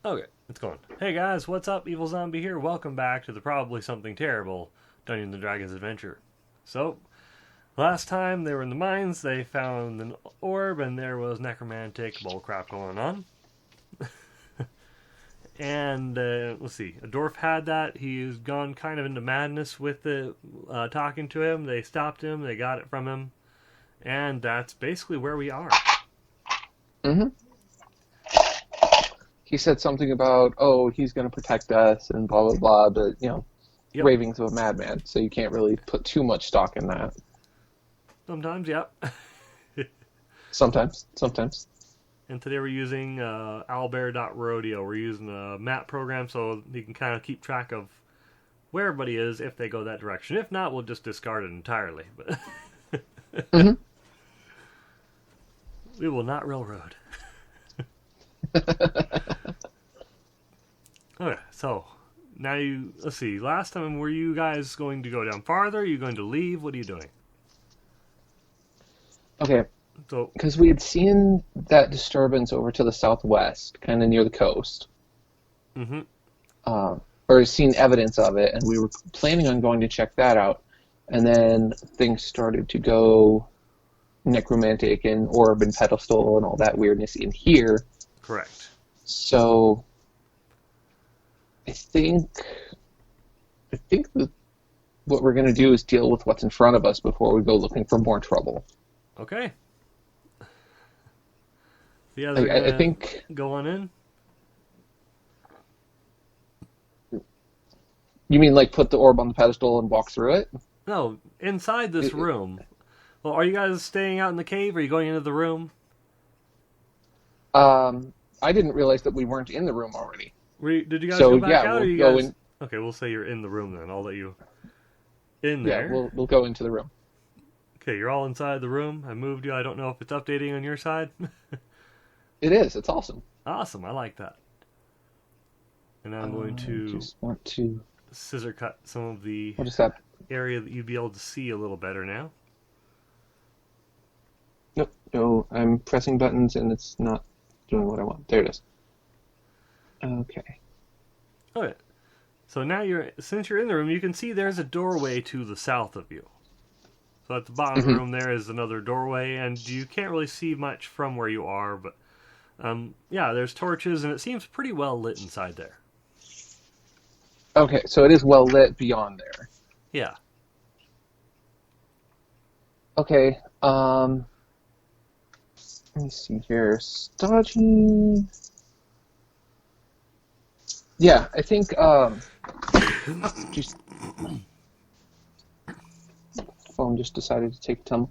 Okay, it's going. Hey guys, what's up? Evilzombie here. Welcome back to the Probably Something Terrible Dungeons and Dragons adventure. So, last time they were in the mines, they found an orb and there was necromantic bullcrap going on. And, let's see, a dwarf had that. He's gone kind of into madness with it, talking to him. They stopped him, they got it from him. And that's basically where we are. Mm-hmm. He said something about, he's going to protect us and blah, blah, blah, but, Yep. ravings of a madman, so you can't really put too much stock in that. Sometimes, yep. Sometimes. And today we're using owlbear.rodeo. We're using a map program so you can kind of keep track of where everybody is if they go that direction. If not, we'll just discard it entirely. But Mm-hmm. we will not railroad. Okay, so now let's see. Last time, were you guys going to go down farther? Are you going to leave? What are you doing? Okay, So, because we had seen that disturbance over to the southwest, kind of near the coast, mm-hmm. or seen evidence of it, and we were planning on going to check that out, and then things started to go necromantic and orb and pedestal and all that weirdness in here. Correct. So I think that what we're going to do is deal with what's in front of us before we go looking for more trouble. Okay. Yeah, I think. Go on in. You mean like put the orb on the pedestal and walk through it? No, inside this room. Well, are you guys staying out in the cave? Or are you going into the room? I didn't realize that we weren't in the room already. Did you guys So, go back yeah, out? we'll or you go guys... in. Okay, we'll say you're in the room then. I'll let you in there. Yeah, we'll go into the room. Okay, you're all inside the room. I moved you. I don't know if it's updating on your side. It is. It's awesome. Awesome. I like that. And I'm going to just want to. scissor cut some of the What is that? area that you'd be able to see a little better now. Nope. No, I'm pressing buttons and it's not doing what I want. There it is. Okay. Okay. So now since you're in the room, you can see there's a doorway to the south of you. So at the bottom of the room there is another doorway, and you can't really see much from where you are, but yeah, there's torches, and it seems pretty well lit inside there. Okay, so it is well lit beyond there. Yeah. Okay, let me see here. Stodgy. Yeah, I think, just... phone just decided to take a tumble.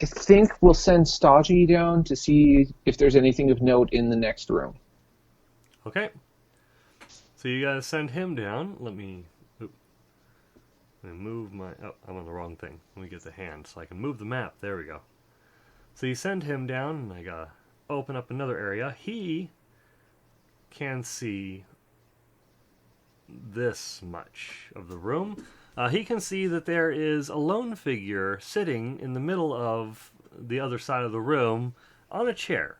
I think we'll send Stodgy down to see if there's anything of note in the next room. Okay. So you guys send him down. Let me move my... Oh, I'm on the wrong thing. Let me get the hand so I can move the map. There we go. So you send him down, and I gotta open up another area. He can see this much of the room. He can see that there is a lone figure sitting in the middle of the other side of the room on a chair.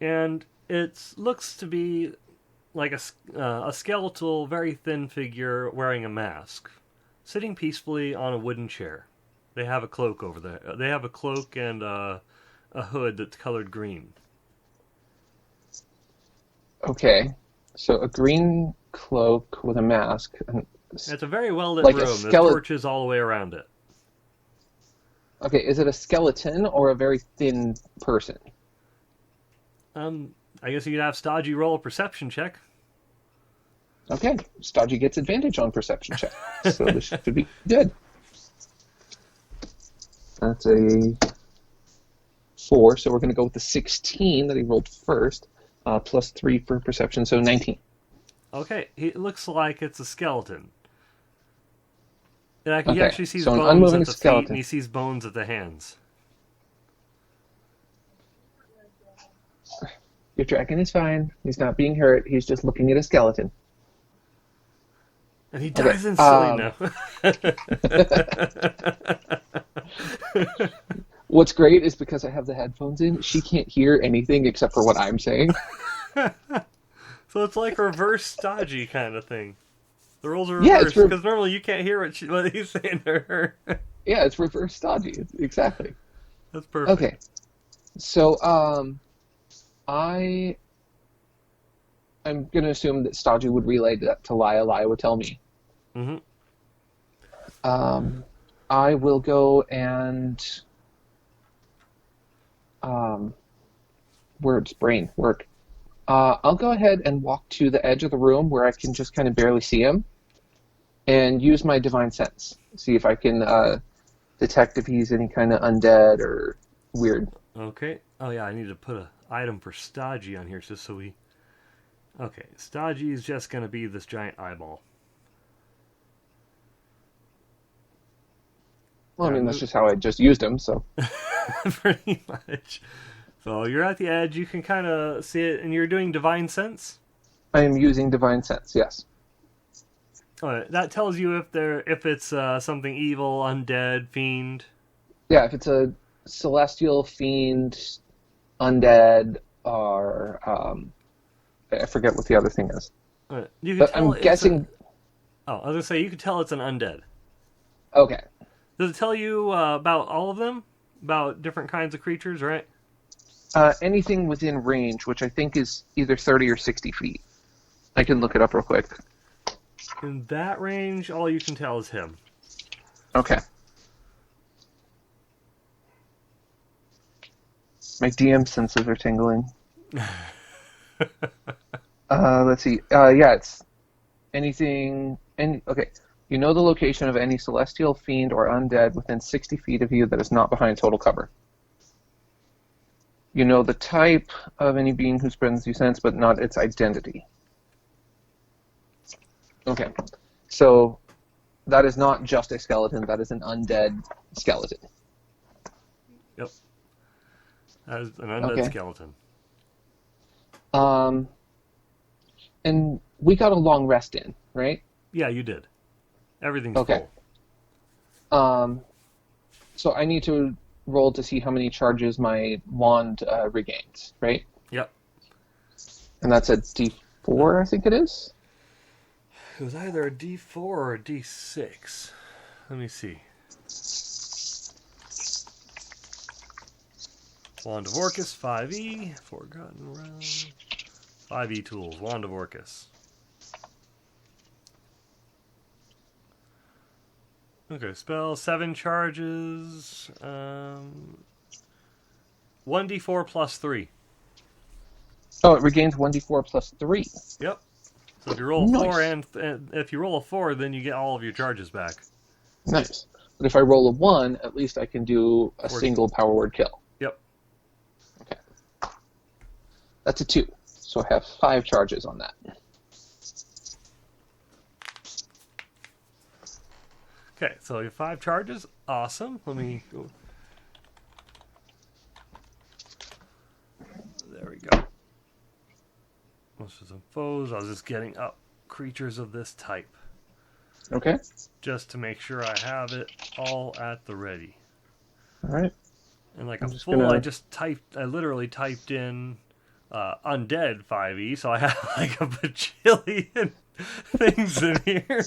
And it looks to be like a skeletal, very thin figure wearing a mask, sitting peacefully on a wooden chair. They have a cloak over there. They have a cloak and a hood that's colored green. Okay, so a green cloak with a mask. It's a very well-lit like room. There's torches all the way around it. Okay, is it a skeleton or a very thin person? I guess you'd have Stodgy roll a perception check. Okay, Stodgy gets advantage on perception check, so this should be good. That's a 4, so we're going to go with the 16 that he rolled first, plus 3 for perception, so 19. Okay, it looks like it's a skeleton. And he Okay, actually sees so an bones unmoving at the feet, skeleton. and he sees bones at the hands. Your dragon is fine. He's not being hurt. He's just looking at a skeleton. And he dies instantly now. What's great is because I have the headphones in, she can't hear anything except for what I'm saying. So it's like reverse stodgy kind of thing. The roles are Yeah, reversed because normally you can't hear what he's saying to her. Yeah, it's reverse stodgy. Exactly. That's perfect. Okay. So, I'm going to assume that Stodgy would relay that to Laya. Laya would tell me. Mm-hmm. I will go and brain work. I'll go ahead and walk to the edge of the room where I can just kind of barely see him, and use my divine sense. See if I can detect if he's any kind of undead or weird. Okay. Oh yeah, I need to put an item for Stodgy on here just so we. Okay, Stodgy is just gonna be this giant eyeball. Well, I mean, that's just how I just used him, so. Pretty much. So you're at the edge, you can kind of see it, and you're doing Divine Sense? I am using divine sense, yes. Alright, that tells you if it's something evil, undead, fiend. Yeah, if it's a celestial, fiend, undead, or I forget what the other thing is. Alright, you can But tell I'm guessing... I was going to say, you can tell it's an undead. Okay. Does it tell you about all of them? About different kinds of creatures, right? Anything within range, which I think is either 30 or 60 feet. I can look it up real quick. In that range, all you can tell is him. Okay. My DM senses are tingling. Let's see. Yeah, it's anything... Okay. You know the location of any celestial, fiend, or undead within 60 feet of you that is not behind total cover. You know the type of any being who spreads you sense, but not its identity. Okay. So that is not just a skeleton, that is an undead skeleton. Yep. That is an undead skeleton. And we got a long rest in, right? Yeah, you did. Everything's full. So I need to roll to see how many charges my wand regains, right? Yep. And that's a D4, I think it is? It was either a D4 or a D6. Let me see. Wand of Orcus, 5e. Forgotten Realm. 5e tools, Wand of Orcus. Okay, spell, 7 charges. 1d4 plus 3. Oh, it regains 1d4 plus 3. Yep. So if you roll a 4, and if you roll a 4, then you get all of your charges back. Nice. But if I roll a 1, at least I can do a single power word kill. Yep. Okay. That's a 2. So I have 5 charges on that. Okay, so you have 5 charges. Awesome. Let me go. There we go. Most of some foes. I was just getting up creatures of this type. Okay. Just to make sure I have it all at the ready. All right. And like I literally typed in undead 5e, so I have like a bajillion things in here.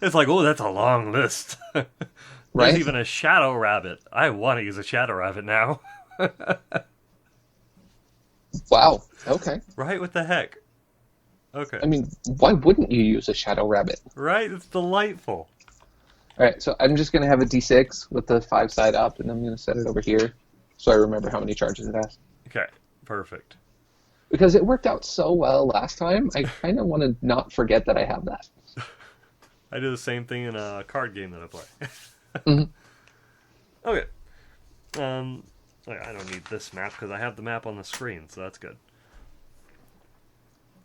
It's like, oh, that's a long list. There's right? even a shadow rabbit. I want to use a shadow rabbit now. Wow. Okay. Right? What the heck? Okay. I mean, why wouldn't you use a shadow rabbit? Right? It's delightful. All right, so I'm just going to have a d6 with the 5 side up, and I'm going to set it over here so I remember how many charges it has. Okay. Perfect. Because it worked out so well last time, I kind of want to not forget that I have that. I do the same thing in a card game that I play. Mm-hmm. Okay. I don't need this map because I have the map on the screen, so that's good.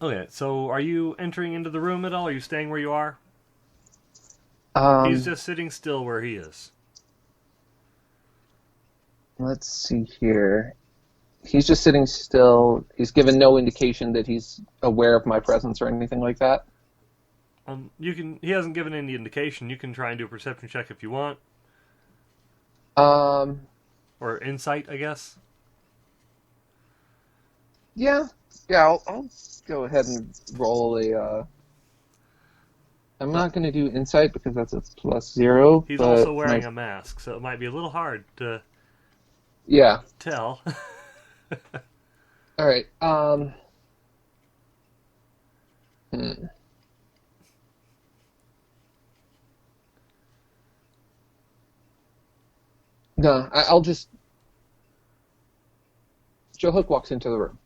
Okay, so are you entering into the room at all? Are you staying where you are? He's just sitting still where he is. Let's see here. He's just sitting still. He's given no indication that he's aware of my presence or anything like that. He hasn't given any indication. You can try and do a perception check if you want. Or insight, I guess. Yeah, Yeah, I'll go ahead and roll a. I'm not going to do insight because that's a +0. He's but also wearing a mask, so it might be a little hard to yeah. tell. All right. No, I'll just. Joe Hook walks into the room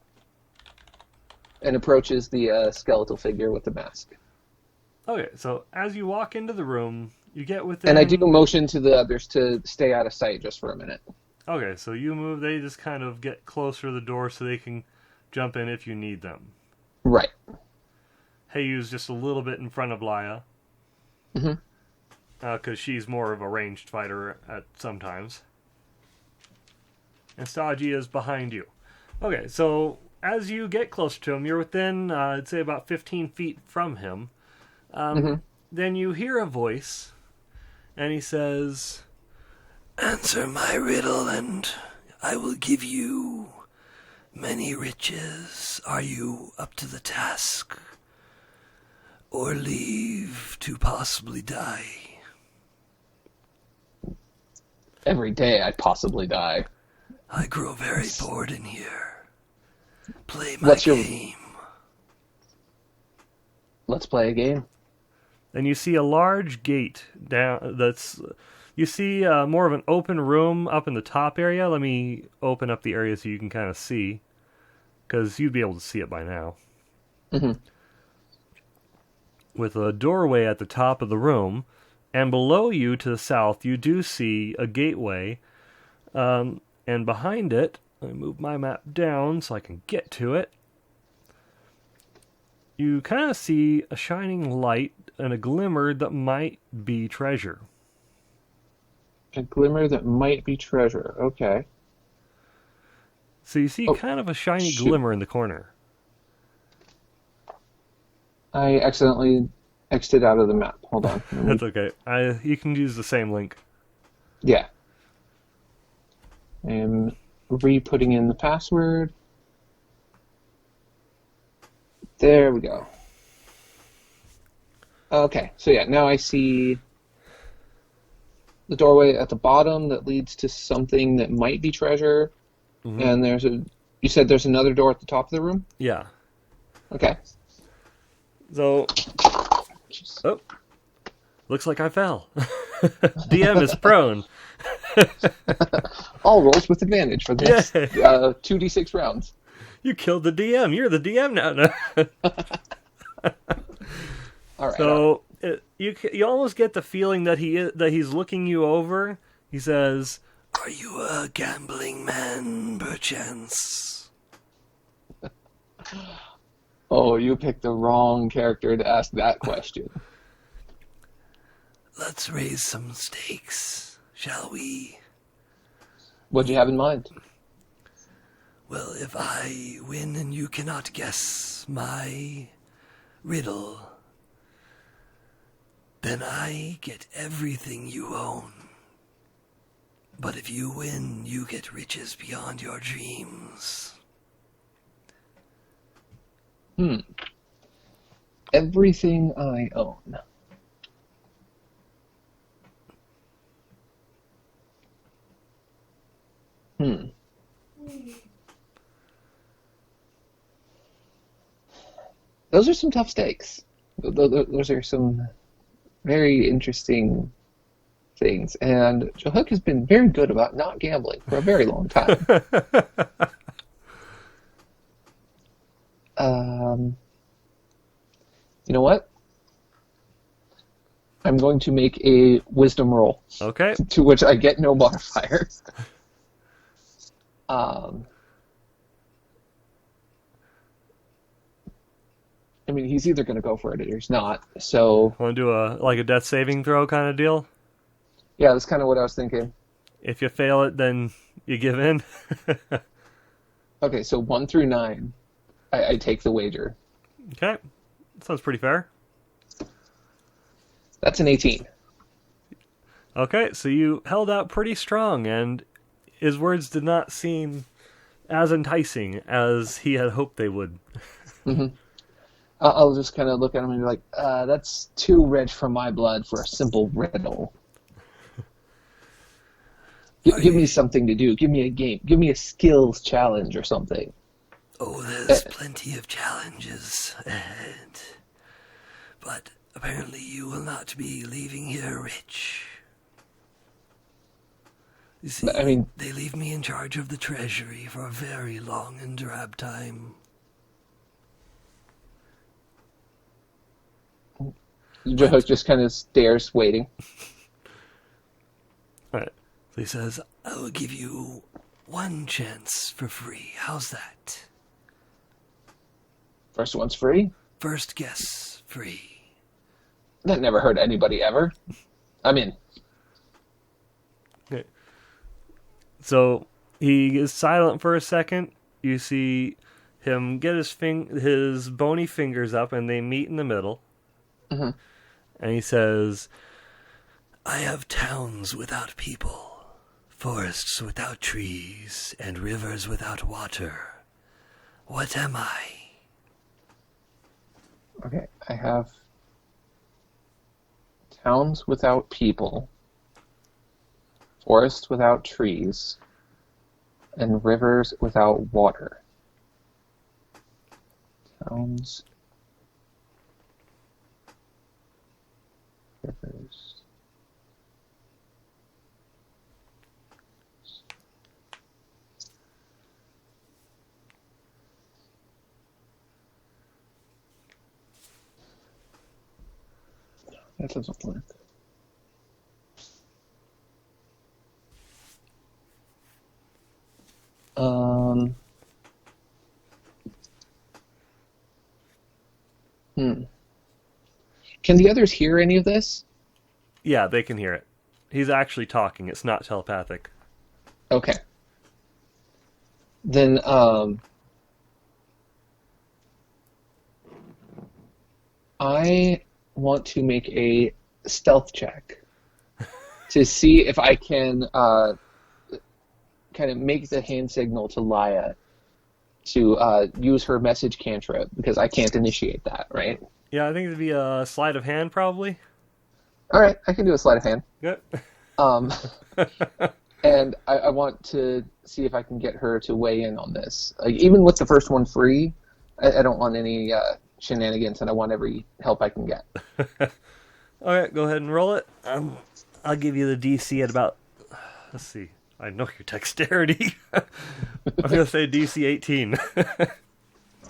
and approaches the skeletal figure with the mask. Okay, so as you walk into the room, you get within... And I do motion to the others to stay out of sight just for a minute. Okay, so you move, they just kind of get closer to the door so they can jump in if you need them. Right. Heiyu's just a little bit in front of Laya. Mm-hmm. Because she's more of a ranged fighter at sometimes. And Staji is behind you. Okay, so as you get closer to him, you're within, I'd say, about 15 feet from him. Then you hear a voice, and he says, "Answer my riddle, and I will give you many riches. Are you up to the task? Or leave to possibly die?" Every day I possibly die. "I grow very bored in here. Play my game." Let's play a game. And you see a large gate down. You see more of an open room up in the top area. Let me open up the area so you can kind of see, because you'd be able to see it by now. Mm-hmm. With a doorway at the top of the room, and below you to the south, you do see a gateway. And behind it, let me move my map down so I can get to it. You kind of see a shining light and a glimmer that might be treasure. A glimmer that might be treasure. Okay. So you see kind of a shiny glimmer in the corner. I accidentally exited out of the map. Hold on. That's okay. You can use the same link. Yeah. I'm re-putting in the password. There we go. Okay, so yeah, now I see the doorway at the bottom that leads to something that might be treasure. Mm-hmm. And you said there's another door at the top of the room? Yeah. Okay. So, looks like I fell. DM is prone. All rolls with advantage for the next 2d6 rounds. You killed the DM. You're the DM now. All right. So you almost get the feeling that he's looking you over. He says, "Are you a gambling man, perchance?" Oh, you picked the wrong character to ask that question. "Let's raise some stakes, shall we?" What do you have in mind? "Well, if I win and you cannot guess my riddle, then I get everything you own. But if you win, you get riches beyond your dreams." Everything I own. Those are some tough stakes. Those are some very interesting things. And Joe Hook has been very good about not gambling for a very long time. You know what? I'm going to make a wisdom roll. Okay. To which I get no modifier. I mean, he's either going to go for it or he's not. So, want to do a death saving throw kind of deal? Yeah, that's kind of what I was thinking. If you fail it, then you give in. Okay, so 1 through 9, I take the wager. Okay, sounds pretty fair. That's an 18. Okay, so you held out pretty strong, and his words did not seem as enticing as he had hoped they would. Mm-hmm. I'll just kind of look at him and be like, that's too rich for my blood for a simple riddle. Give me something to do. Give me a game. Give me a skills challenge or something. Oh, there's plenty of challenges ahead. But apparently you will not be leaving here rich. You see, I mean, they leave me in charge of the treasury for a very long and drab time. Joe just kind of stares, waiting. All right. So he says, I will give you one chance for free. How's that? First one's free? First guess free. That never hurt anybody ever. I'm in. Okay. So he is silent for a second. You see him get his bony fingers up, and they meet in the middle. Mm-hmm. And he says, I have towns without people, forests without trees, and rivers without water. What am I? Okay, I have towns without people, forests without trees, and rivers without water. Towns, rivers. That doesn't work. Can the others hear any of this? Yeah, they can hear it. He's actually talking. It's not telepathic. Okay. Then, I want to make a stealth check to see if I can kind of make the hand signal to Laya to use her message cantrip, because I can't initiate that, right? Yeah, I think it'd be a sleight of hand, probably. All right, I can do a sleight of hand. Good. And I want to see if I can get her to weigh in on this. Like, even with the first one free, I don't want any shenanigans, and I want every help I can get. All right, go ahead and roll it. I'll give you the DC at about... Let's see. I know your dexterity. I'm going to say DC 18.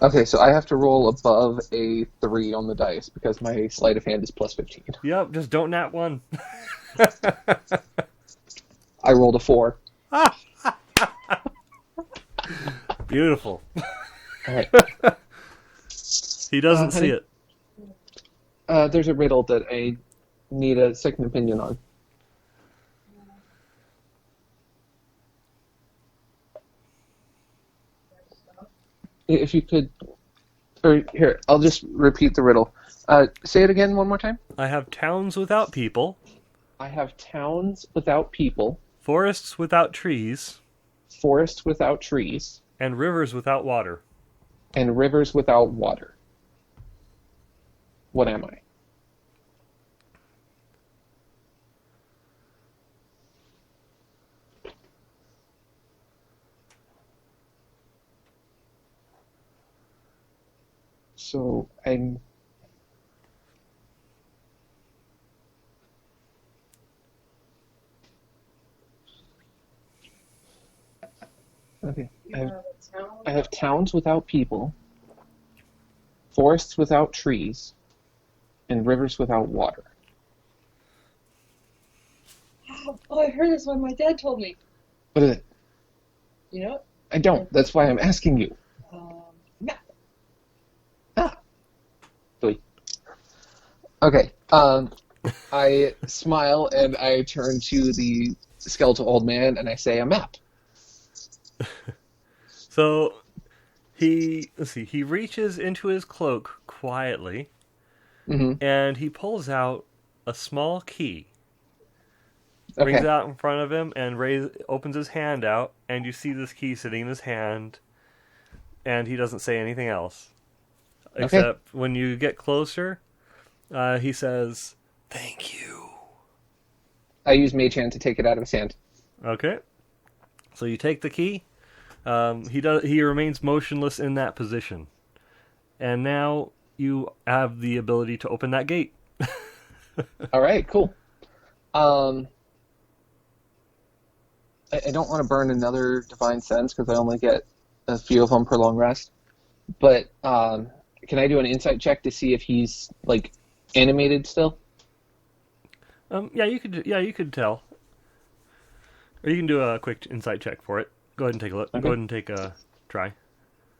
Okay, so I have to roll above a 3 on the dice, because my sleight of hand is plus 15. Yep, just don't nat 1. I rolled a 4. Beautiful. All right. He doesn't see it. There's a riddle that I need a second opinion on. If you could... Or here, I'll just repeat the riddle. Say it again one more time. I have towns without people. I have towns without people. Forests without trees. Forests without trees. And rivers without water. And rivers without water. What am I? So I'm... Okay. I have towns without people, forests without trees, and rivers without water. Oh, I heard this one. My dad told me. What is it? You know it? I don't. That's why I'm asking you. Map. Ah. Three. Okay. I smile and I turn to the skeletal old man and I say, a map. So he reaches into his cloak quietly, Mm-hmm. and he pulls out a small key. brings Okay. it out in front of him, and opens his hand out, and you see this key sitting in his hand, and he doesn't say anything else. Okay. Except when you get closer, he says, "Thank you." I use Mage Hand to take it out of his hand. Okay. So you take the key. He remains motionless in that position. And now you have the ability to open that gate. All right, cool. I don't want to burn another Divine Sense because I only get a few of them per long rest. But can I do an insight check to see if he's like animated still? Yeah, you could. Yeah, you could tell. Or you can do a quick insight check for it. Go ahead and take a look. Okay. Go ahead and take a try.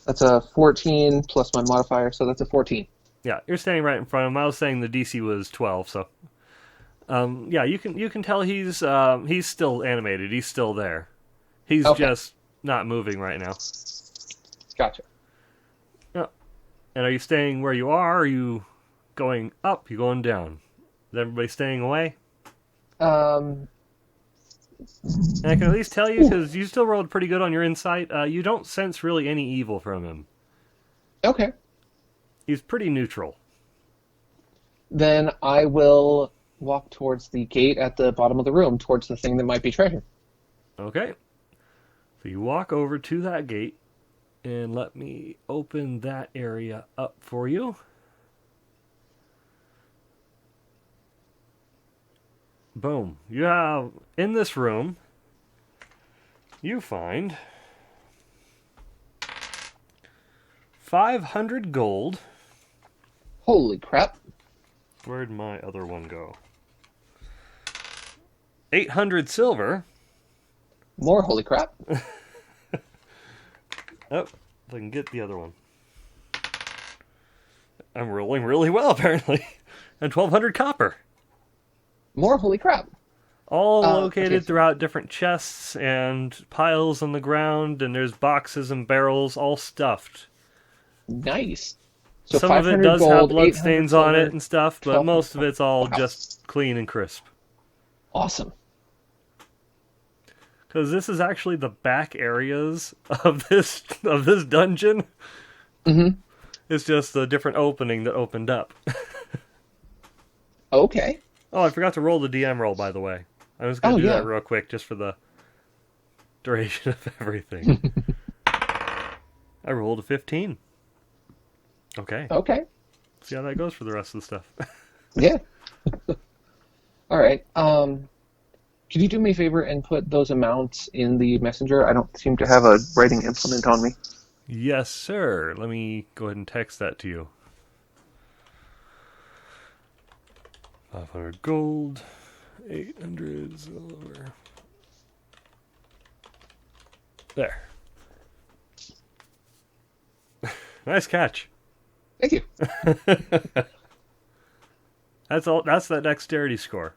That's a 14 plus my modifier, so that's a 14. Yeah, you're standing right in front of him. I was saying the DC was 12, so yeah, you can tell he's still animated. He's still there. He's Okay. just not moving right now. Gotcha. Yeah. And are you staying where you are? Or are you going up? You going down? Is everybody staying away? And I can at least tell you, because you still rolled pretty good on your insight, you don't sense really any evil from him. Okay. He's pretty neutral. Then I will walk towards the gate at the bottom of the room, towards the thing that might be treasure. Okay. So you walk over to that gate, and let me open that area up for you. Boom. You have, in this room, you find 500 gold. Holy crap. Where'd my other one go? 800 silver. More holy crap. Oh, if I can get the other one. I'm rolling really well, apparently. And 1,200 copper. More holy crap. All okay. located throughout different chests and piles on the ground, and there's boxes and barrels all stuffed. Nice. So Some of it 500 does have gold, bloodstains 800 on it silver. and stuff, but 12 most of it's all Wow. just clean and crisp. Awesome. Because this is actually the back areas of this dungeon. Mm-hmm. It's just a different opening that opened up. Okay. Oh, I forgot to roll the DM roll, by the way. I was going to do yeah. that real quick, just for the duration of everything. I rolled a 15. Okay. Okay. See how that goes for the rest of the stuff. Yeah. All right. Could you do me a favor and put those amounts in the messenger? I don't seem to have a writing implement on me. Yes, sir. Let me go ahead and text that to you. 500 gold, 800 silver. There. Nice catch. Thank you. That's all. That's that dexterity score.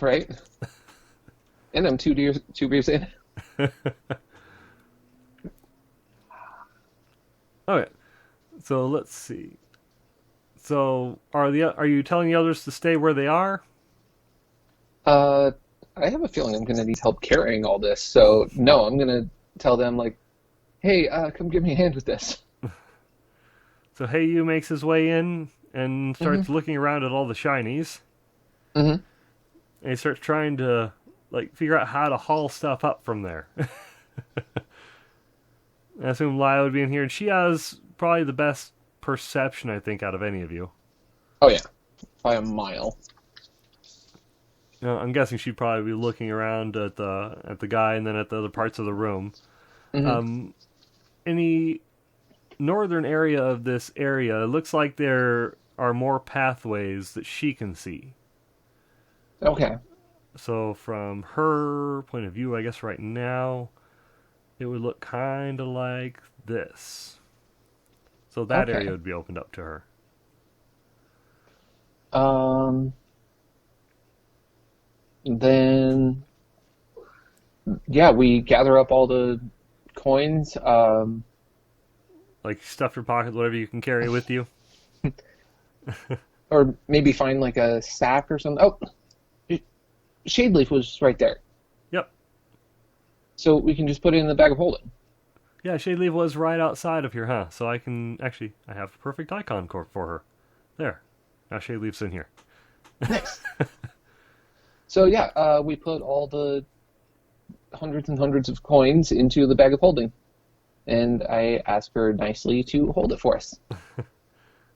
Right. And I'm two beers in. Okay. So let's see. So are you telling the others to stay where they are? I have a feeling I'm going to need help carrying all this. So no, I'm going to tell them like, hey, come give me a hand with this. So Heyu makes his way in and starts looking around at all the shinies. Mm-hmm. And he starts trying to figure out how to haul stuff up from there. I assume Laya would be in here, and she has probably the best perception, I think, out of any of you. Oh yeah, by a mile. I'm guessing she'd probably be looking around at the guy and then at the other parts of the room. Mm-hmm. In the northern area of this area, it looks like there are more pathways that she can see. Okay. So from her point of view, I guess right now, it would look kind of like this. So that area would be opened up to her. Then, yeah, we gather up all the coins. Like stuff your pocket, whatever you can carry with you. Or maybe find like a sack or something. Oh, Shade Leaf was right there. Yep. So we can just put it in the bag of holding. Yeah, Shade Leaf was right outside of here, huh? So I have a perfect icon for her. There. Now Shade Leaf's in here. Nice. So yeah, we put all the hundreds and hundreds of coins into the bag of holding. And I asked her nicely to hold it for us.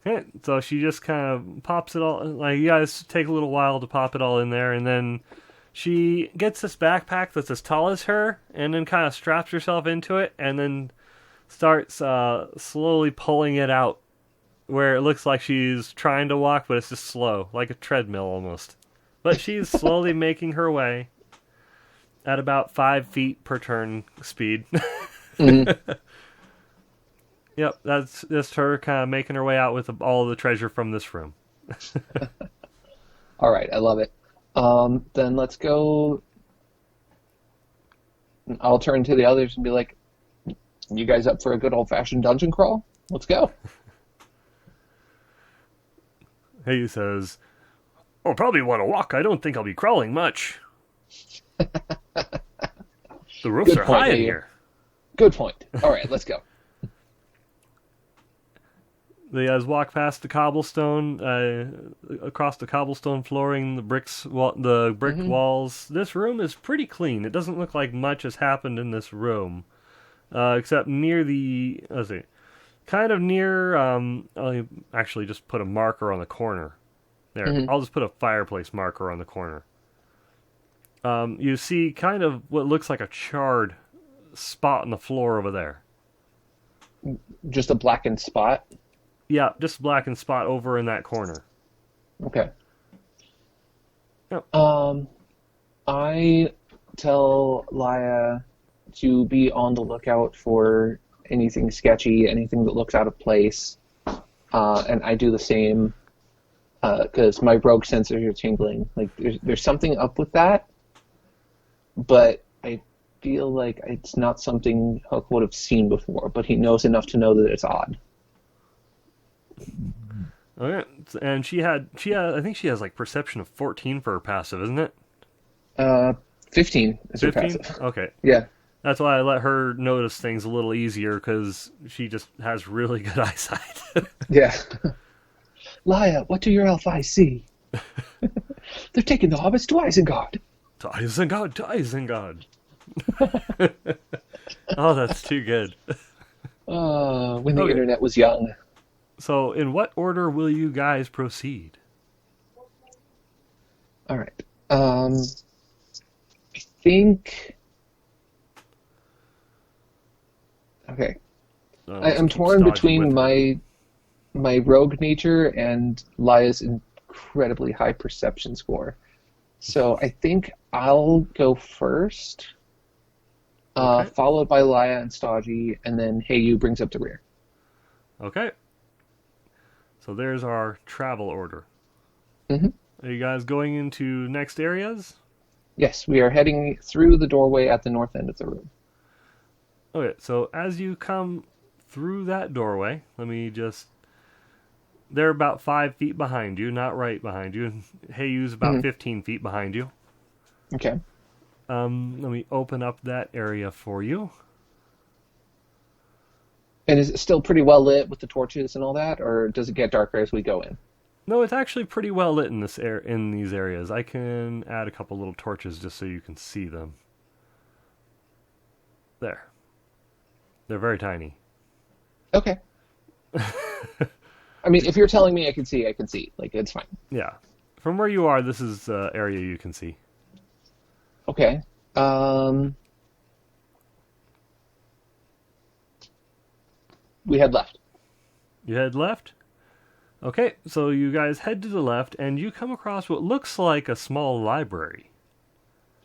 Okay, so she just kind of pops it all, like, you guys take a little while to pop it all in there, and then she gets this backpack that's as tall as her, and then kind of straps herself into it, and then starts slowly pulling it out, where it looks like she's trying to walk, but it's just slow, like a treadmill almost. But she's slowly making her way at about 5 feet per turn speed. Mm-hmm. Yep, that's just her kind of making her way out with all the treasure from this room. All right, I love it. Then let's go. I'll turn to the others and be like, you guys up for a good old-fashioned dungeon crawl? Let's go. He says, "I'll probably want to walk. I don't think I'll be crawling much. The roofs Good are point, high in Dave. here." Good point. All right, let's go. They guys walk past the cobblestone, across the cobblestone flooring, the brick walls. This room is pretty clean. It doesn't look like much has happened in this room, except near the, let's see, kind of near, I'll actually just put a marker on the corner. There, I'll just put a fireplace marker on the corner. You see kind of what looks like a charred spot on the floor over there. Just a blackened spot? Yeah, just a blackened spot over in that corner. Okay. Yep. I tell Laya to be on the lookout for anything sketchy, anything that looks out of place, and I do the same because my rogue sensors are tingling. Like there's something up with that, but I feel like it's not something Hook would have seen before. But he knows enough to know that it's odd. Okay, and she had, I think she has like perception of 14 for her passive, isn't it? 15 is her 15? passive. Okay. Yeah. That's why I let her notice things a little easier, because she just has really good eyesight. Yeah. Laya, what do your elf eyes see? They're taking the hobbits to Isengard. To Isengard, to Isengard. Oh, that's too good. When the Okay. internet was young. So, in what order will you guys proceed? All right. I think. Okay. I'm keep torn stodging between with her. my rogue nature and Laya's incredibly high perception score. So I think I'll go first, Okay. followed by Laya and Stodgy, and then Heyu brings up the rear. Okay. So there's our travel order. Mhm. Are you guys going into next areas? Yes, we are heading through the doorway at the north end of the room. Okay, so as you come through that doorway, they're about 5 feet behind you, not right behind you. Heyu's about 15 feet behind you. Okay. Let me open up that area for you. And is it still pretty well lit with the torches and all that, or does it get darker as we go in? No, it's actually pretty well lit in in these areas. I can add a couple little torches just so you can see them. There. They're very tiny. Okay. I mean, if you're telling me I can see, I can see. Like, it's fine. Yeah. From where you are, this is the area you can see. Okay. We head left. You head left? Okay, so you guys head to the left, and you come across what looks like a small library.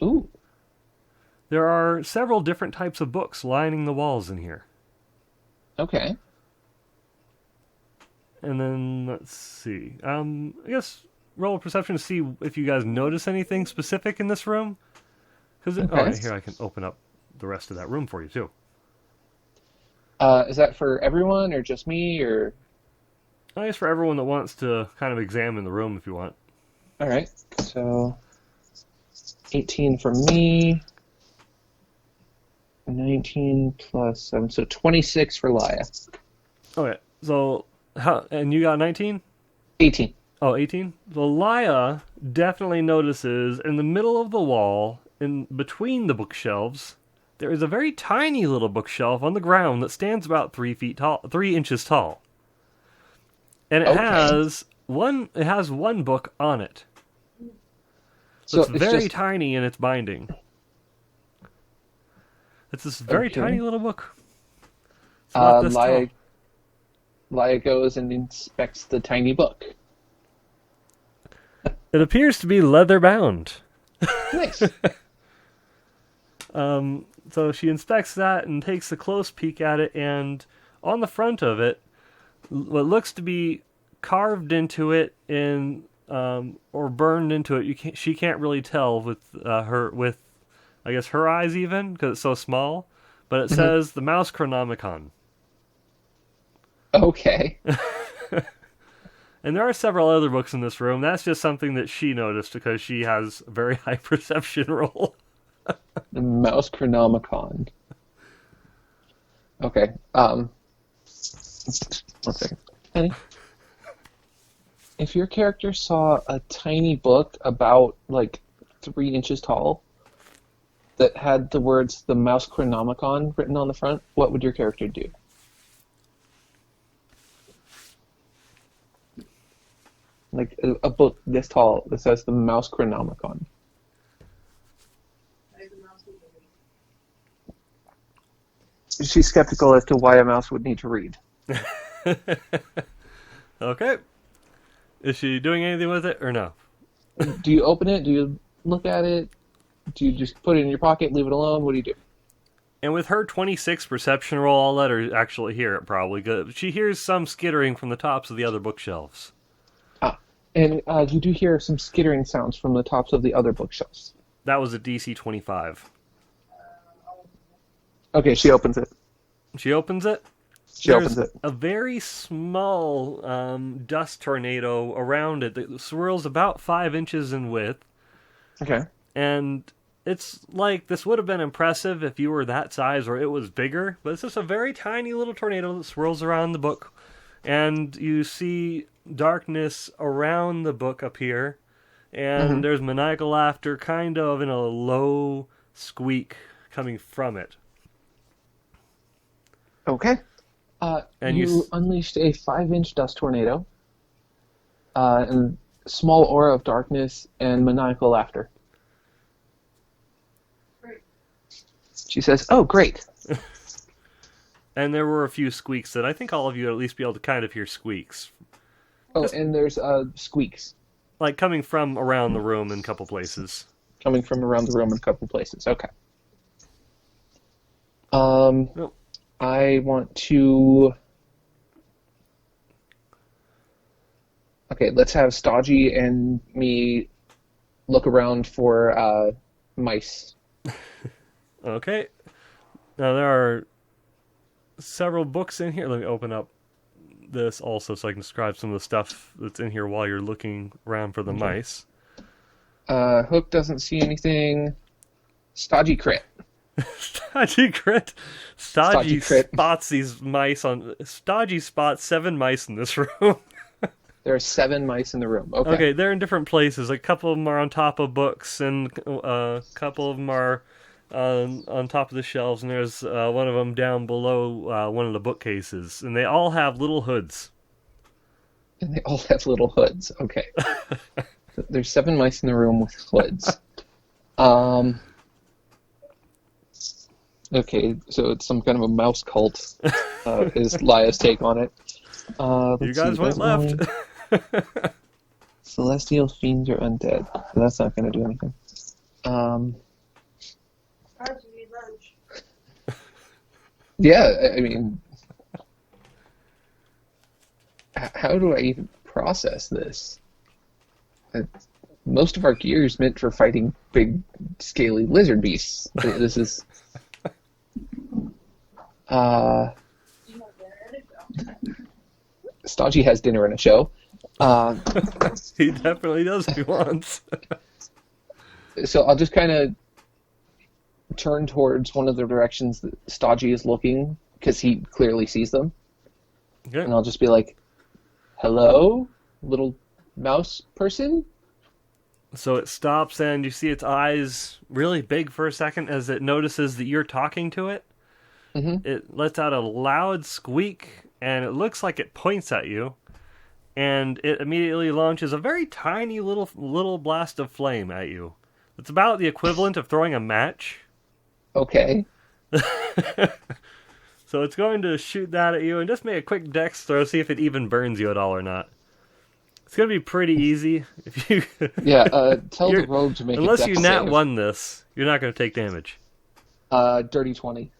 Ooh. There are several different types of books lining the walls in here. Okay. And then, let's see. I guess roll a perception to see if you guys notice anything specific in this room. Okay. Here, I can open up the rest of that room for you, too. Is that for everyone, or just me, or... I guess for everyone that wants to kind of examine the room if you want. All right. So... 18 for me. 19 plus 7, so 26 for Laya. Okay, so and you got 19? 18. Oh, 18? So Laya definitely notices in the middle of the wall, in between the bookshelves, there is a very tiny little bookshelf on the ground that stands about 3 inches tall. And it has one book on it. So it's very tiny in its binding. It's this very tiny little book. It's not this tall. Laya goes and inspects the tiny book. It appears to be leather bound. Nice. So she inspects that and takes a close peek at it, and on the front of it, what looks to be carved into it or burned into it. She can't really tell with I guess her eyes even, because it's so small. But it says the Mouse Chronomicon. Okay. And there are several other books in this room. That's just something that she noticed because she has a very high perception roll. The Mouse Chronomicon. Okay. One second. Penny, if your character saw a tiny book about, 3 inches tall that had the words The Mouse Chronomicon written on the front, what would your character do? Like a book this tall that says The Mouse Chronomicon. She's skeptical as to why a mouse would need to read. Okay. Is she doing anything with it or no? Do you open it? Do you look at it? Do you just put it in your pocket, leave it alone? What do you do? And with her 26 perception roll, I'll let her actually hear it probably. She hears some skittering from the tops of the other bookshelves. And you do hear some skittering sounds from the tops of the other bookshelves. That was a DC 25. Okay, she opens it. She opens it? Opens it. A very small dust tornado around it that swirls about 5 inches in width. Okay. And it's like, this would have been impressive if you were that size or it was bigger, but it's just a very tiny little tornado that swirls around the book. And you see darkness around the book appear, and there's maniacal laughter kind of in a low squeak coming from it. Okay. And you unleashed a 5-inch dust tornado, and small aura of darkness and maniacal laughter. Great. She says, "Oh, great." And there were a few squeaks that I think all of you would at least be able to kind of hear squeaks. Oh, and there's squeaks. Like coming from around the room in a couple places. Coming from around the room in a couple places. Okay. Nope. I want to... Okay, let's have Stodgy and me look around for mice. Okay. Now there are several books in here. Let me open up this also so I can describe some of the stuff that's in here while you're looking around for the mice. Hook doesn't see anything. Stodgy crit. Stodgy crit. Stodgy spots these mice on... Stodgy spots 7 mice in this room. There are 7 mice in the room. Okay, they're in different places. A couple of them are on top of books, and a couple of them are on top of the shelves, and there's one of them down below one of the bookcases, and they all have little hoods. And they all have little hoods. Okay. There's 7 mice in the room with hoods. Okay, so it's some kind of a mouse cult, is Laya's take on it. You guys went left. Celestial fiends are undead. So that's not going to do anything. Hard to eat lunch. Yeah, I mean... How do I even process this? Most of our gear is meant for fighting big, scaly lizard beasts. This is... Stodgy has dinner and a show. He definitely does if he wants. So I'll just kind of turn towards one of the directions that Stodgy is looking, because he clearly sees them. Okay. And I'll just be like, hello, little mouse person? So it stops, and you see its eyes really big for a second as it notices that you're talking to it. Mm-hmm. It lets out a loud squeak, and it looks like it points at you. And it immediately launches a very tiny little blast of flame at you. It's about the equivalent of throwing a match. Okay. So it's going to shoot that at you, and just make a quick dex throw, see if it even burns you at all or not. It's going to be pretty easy. If you Yeah, tell the rogue to make unless a dex you nat save. one this, you're not going to take damage. Dirty 20.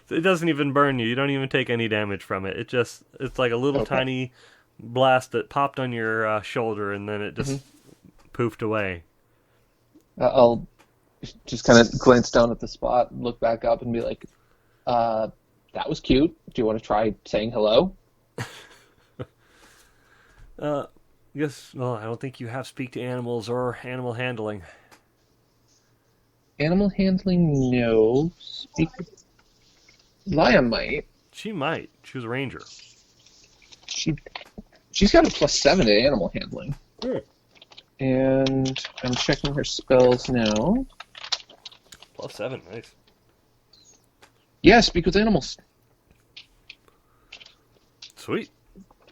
It doesn't even burn you. You don't even take any damage from it. It's like a little tiny blast that popped on your shoulder, and then it just poofed away. I'll just kind of glance down at the spot, look back up, and be like, that was cute. Do you want to try saying hello? Yes. Well, I don't think you have speak to animals or animal handling. Animal handling, no. Laya might. She might. She was a ranger. She's got a +7 to animal handling. And I'm checking her spells now. +7, nice. Yeah, speak with animals. Sweet.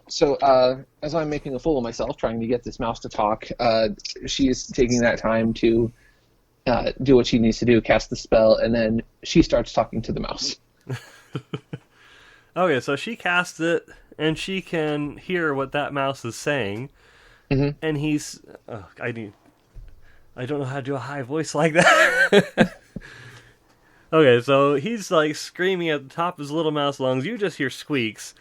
So, as I'm making a fool of myself trying to get this mouse to talk, she is taking that time to do what she needs to do, cast the spell, and then she starts talking to the mouse. Okay, so she casts it, and she can hear what that mouse is saying, and he's... I don't know how to do a high voice like that. Okay, so he's like screaming at the top of his little mouse lungs. You just hear squeaks.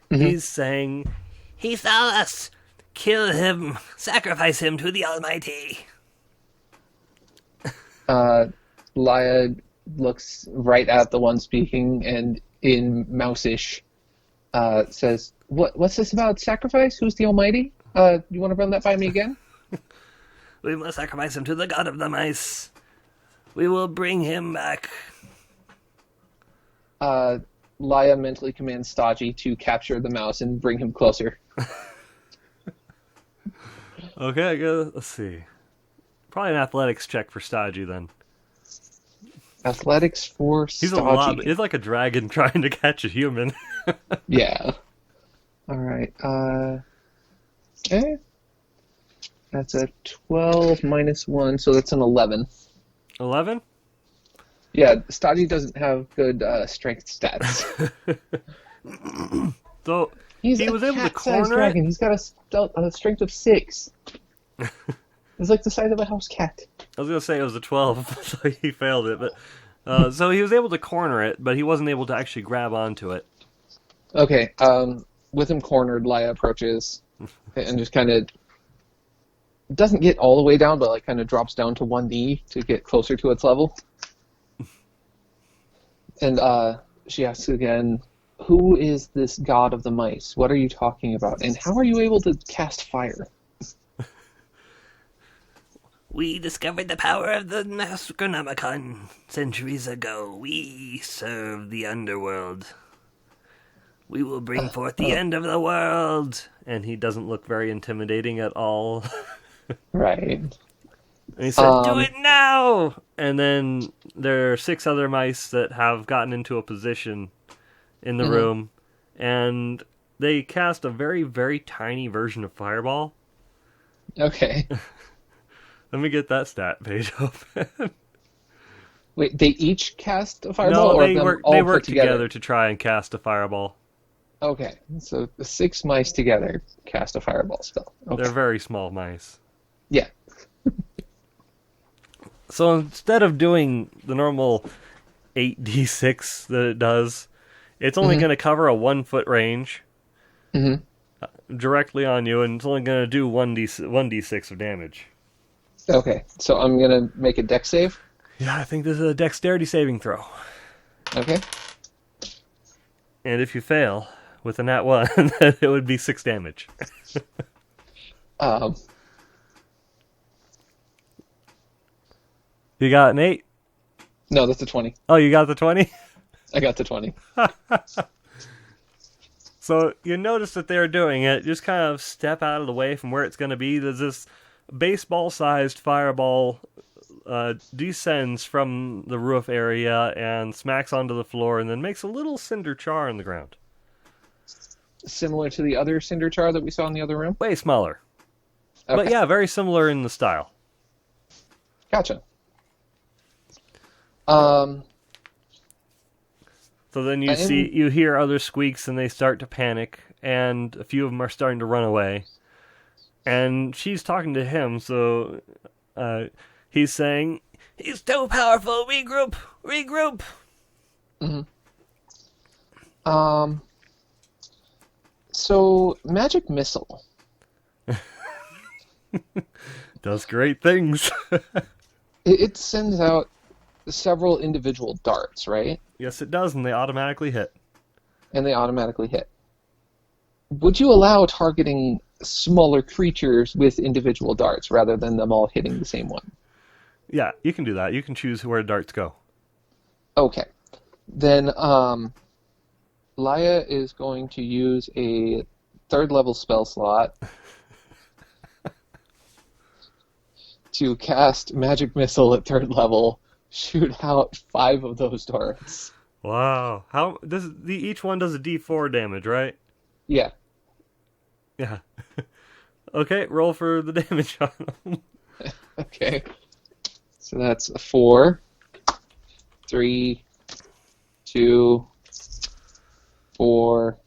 He's saying, "He saw us! Kill him! Sacrifice him to the Almighty!" Laya looks right at the one speaking and in mouse-ish says, What's this about sacrifice? Who's the Almighty? You want to run that by me again? We must sacrifice him to the god of the mice. We will bring him back. Laya mentally commands Stodgy to capture the mouse and bring him closer. Okay, let's see. Probably an athletics check for Stodgy then. Athletics for He's Stodgy. He's like a dragon trying to catch a human. Yeah. Alright, okay. That's a 12 minus 1, so that's an 11. 11? Yeah, Stodgy doesn't have good strength stats. So He's he was able to corner dragon. it. He's got a strength of 6. It's like the size of a house cat. I was going to say it was a 12, so he failed it. But so he was able to corner it, but he wasn't able to actually grab onto it. Okay, with him cornered, Laya approaches and just kind of doesn't get all the way down, but like kind of drops down to one knee to get closer to its level. And she asks again, "Who is this god of the mice? What are you talking about? And how are you able to cast fire?" We discovered the power of the Necronomicon centuries ago. We serve the underworld. We will bring forth the end of the world. And he doesn't look very intimidating at all. Right. And he said, "Do it now!" And then there are 6 other mice that have gotten into a position in the room. And they cast a very, very tiny version of Fireball. Okay. Let me get that stat page open. Wait, they each cast a fireball, or they work together to try and cast a fireball. Okay, so the 6 mice together cast a fireball spell. Okay. They're very small mice. Yeah. So instead of doing the normal 8d6 that it does, it's only going to cover a 1-foot range directly on you, and it's only going to do 1d6 of damage. Okay, so I'm going to make a dex save. Yeah, I think this is a dexterity saving throw. Okay. And if you fail with a nat 1, then it would be 6 damage. You got an 8? No, that's a 20. Oh, you got the 20? I got the 20. So you notice that they're doing it. Just kind of step out of the way from where it's going to be. There's this baseball-sized fireball descends from the roof area and smacks onto the floor and then makes a little cinder char on the ground. Similar to the other cinder char that we saw in the other room? Way smaller. Okay. But yeah, very similar in the style. Gotcha. So then you hear other squeaks and they start to panic, and a few of them are starting to run away. And she's talking to him, so he's saying, "He's too powerful, regroup, regroup." Mm-hmm. So, magic missile. Does great things. It sends out several individual darts, right? Yes, it does, and they automatically hit. And they automatically hit. Would you allow targeting smaller creatures with individual darts rather than them all hitting the same one? Yeah, you can do that. You can choose where darts go. Okay. Then, Laya is going to use a 3rd level spell slot to cast Magic Missile at 3rd level, shoot out 5 of those darts. Wow. How does each one does a D4 damage, right? Yeah. Yeah. Okay, roll for the damage on them. Okay. So that's a 4, 3, 2, 4,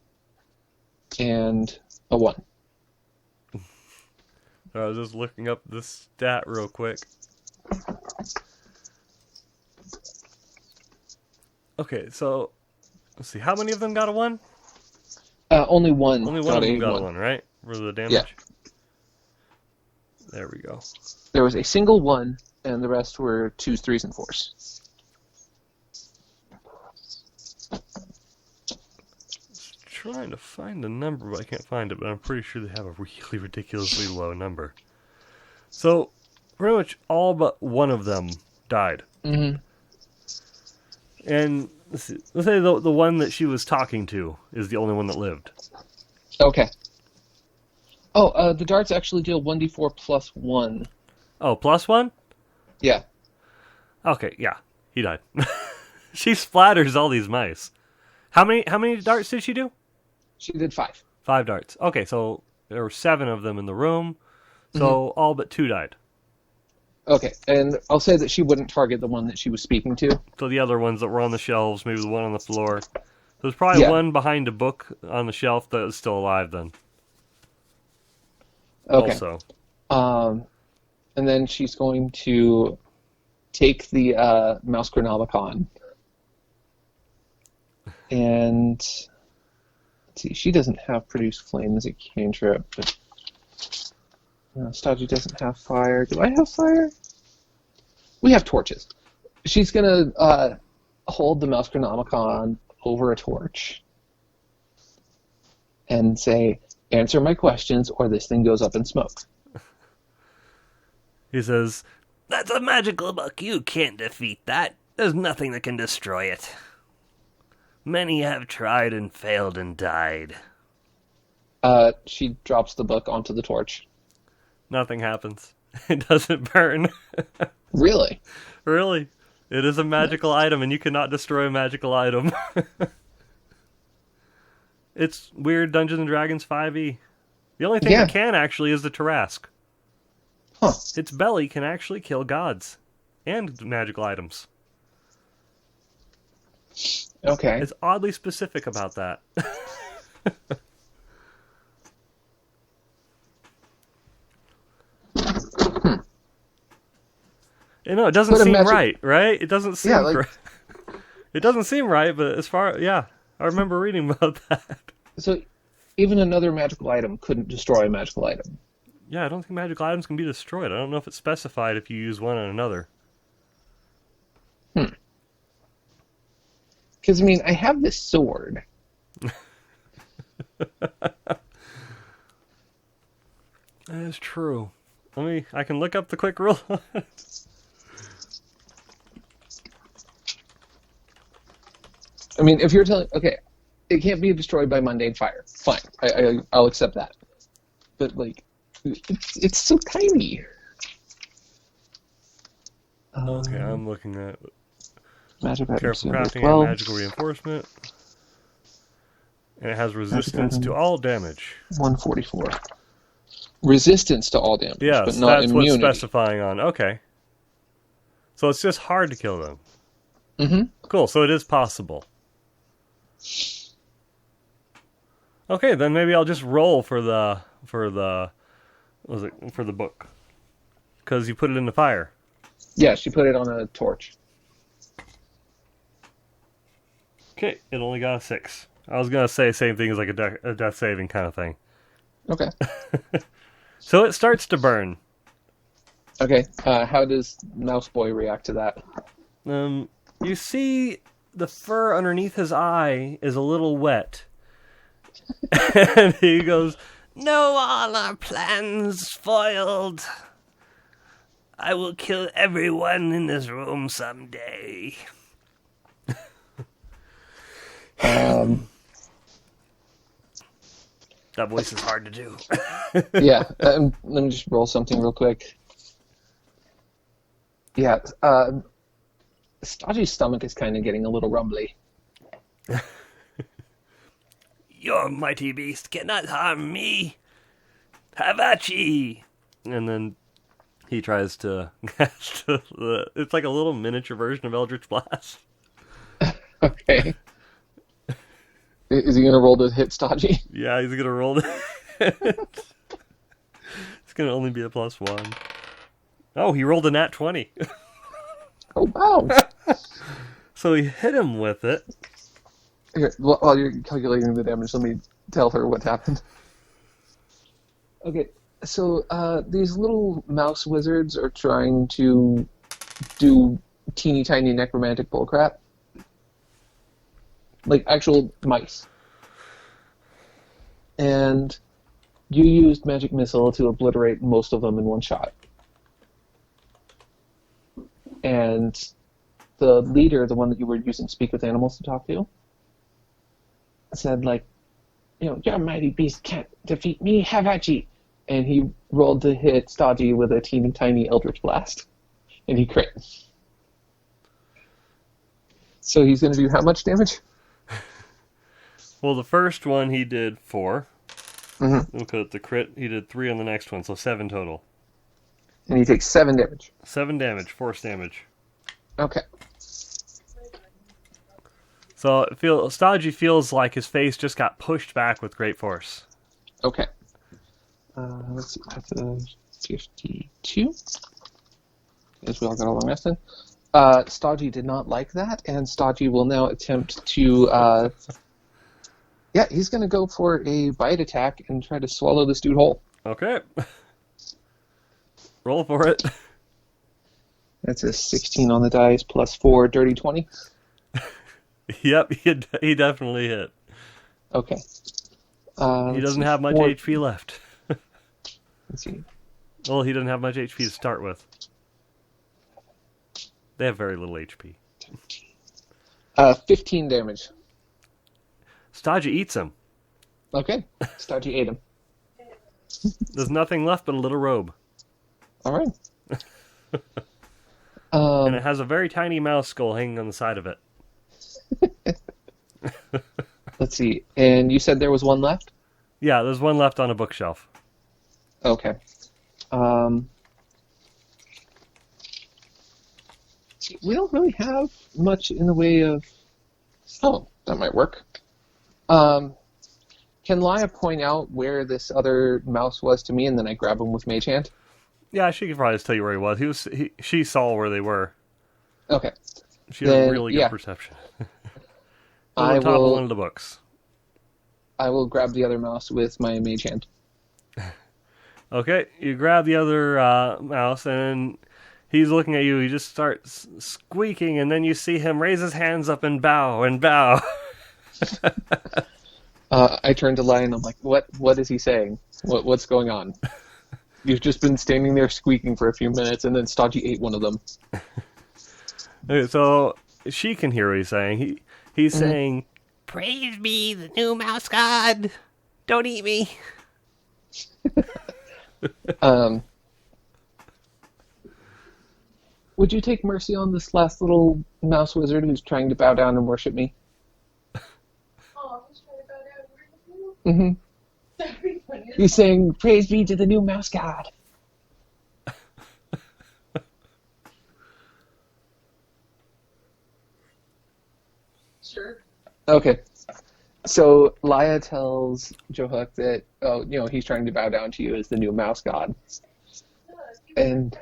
and a 1. I was just looking up this stat real quick. Okay, so let's see. How many of them got a 1? Only one. Only one of them got a 1, right? For the damage? Yeah. There we go. There was a single 1, and the rest were 2s, 3s, and 4s. Trying to find the number, but I can't find it, but I'm pretty sure they have a really ridiculously low number. So, pretty much all but one of them died. Mm-hmm. And let's say the one that she was talking to is the only one that lived. Okay. Oh, the darts actually deal 1d4 plus 1. Oh, plus 1? Yeah. Okay, yeah. He died. She splatters all these mice. How many darts did she do? She did 5. 5 darts. Okay, so there were 7 of them in the room. So all but 2 died. Okay, and I'll say that she wouldn't target the one that she was speaking to. So the other ones that were on the shelves, maybe the one on the floor. There's probably one behind a book on the shelf that is still alive then. Okay. Also. And then she's going to take the Mouse Chronomicon. And let's see, she doesn't have Produce Flame as a cantrip, but Stodgy doesn't have fire. Do I have fire? We have torches. She's going to hold the Mouse Chronomicon over a torch and say, "Answer my questions or this thing goes up in smoke." He says, "That's a magical book. You can't defeat that. There's nothing that can destroy it. Many have tried and failed and died." She drops the book onto the torch. Nothing happens. It doesn't burn. Really? Really. It is a magical item, and you cannot destroy a magical item. It's weird Dungeons & Dragons 5e. The only thing that can actually is the Tarrasque. Huh. Its belly can actually kill gods and magical items. Okay. It's oddly specific about that. You know, it doesn't seem right? It doesn't seem right. It doesn't seem right, but I remember reading about that. So, even another magical item couldn't destroy a magical item? Yeah, I don't think magical items can be destroyed. I don't know if it's specified if you use one on another. Because, I mean, I have this sword. That is true. I can look up the quick rule. I mean, if you're telling, okay, it can't be destroyed by mundane fire. Fine, I'll accept that. But like, it's so tiny. Okay, I'm looking at Magic careful items, crafting 12. and magical reinforcement. And it has resistance to all damage. 144. Resistance to all damage, Yes, but not that's immunity. what's specifying on. Okay. So it's just hard to kill them. Mm-hmm. Cool, so it is possible. Okay, then maybe I'll just roll for the book. Because you put it in the fire. Yeah, she put it on a torch. Okay, it only got a 6. I was going to say same thing as like a death saving kind of thing. Okay. So it starts to burn. Okay, how does Mouse Boy react to that? You see the fur underneath his eye is a little wet. And he goes, "No, all our plans foiled. I will kill everyone in this room someday." That voice is hard to do. Yeah, let me just roll something real quick. Yeah, Stodgy's stomach is kind of getting a little rumbly. "Your mighty beast cannot harm me. Have at ye!" And then he tries to cast it's like a little miniature version of Eldritch Blast. Okay. Is he going to roll to hit Stodgy? Yeah, he's gonna roll it. It's gonna only be a +1. Oh, he rolled a nat 20. Oh, wow. So he hit him with it. Here, while you're calculating the damage, let me tell her what happened. Okay, so these little mouse wizards are trying to do teeny tiny necromantic bullcrap. Like actual mice. And you used magic missile to obliterate most of them in one shot. And the leader, the one that you were using Speak with Animals to talk to, said like, "Your mighty beast can't defeat me, have at ye." And he rolled to hit Stodgy with a teeny tiny Eldritch Blast. And he crit. So he's going to do how much damage? Well, the first one he did 4. Mm-hmm. Look at the crit. He did 3 on the next one, so 7 total. And he takes 7 damage. 7 damage, force damage. Okay. So Stodgy feels like his face just got pushed back with great force. Okay. Let's see. That's a 52. As we all got a long rest in. Stodgy did not like that, and Stodgy will now attempt to... yeah, he's going to go for a bite attack and try to swallow this dude whole. Okay. Roll for it. That's a 16 on the dice, +4, dirty 20. Yep, he definitely hit. Okay. He doesn't have much HP left. Let's see. Well, he doesn't have much HP to start with. They have very little HP. 15 damage. Stodgy eats him. Okay. Stodgy ate him. There's nothing left but a little robe. All right. And it has a very tiny mouse skull hanging on the side of it. Let's see. And you said there was one left? Yeah, there's one left on a bookshelf. Okay. We don't really have much in the way of... Oh, that might work. Can Laia point out where this other mouse was to me, and then I grab him with Mage Hand? Yeah, she could probably just tell you where he was. She saw where they were. Okay. She has really good perception. On the top of one of the books. I will grab the other mouse with my Mage Hand. Okay, you grab the other mouse, and he's looking at you. He just starts squeaking, and then you see him raise his hands up and bow and bow. I turn to Laia and I'm like, what is he saying? What's going on? You've just been standing there squeaking for a few minutes, and then Stodgy ate one of them. Okay, so she can hear what he's saying. He's saying, "Praise be the new mouse god. Don't eat me." Would you take mercy on this last little mouse wizard who's trying to bow down and worship me? Oh, he's trying to bow down and worship you? That'd be funny. He's saying, "Praise be to the new mouse god." Sure. Okay. So Laya tells Johuk that, he's trying to bow down to you as the new mouse god. And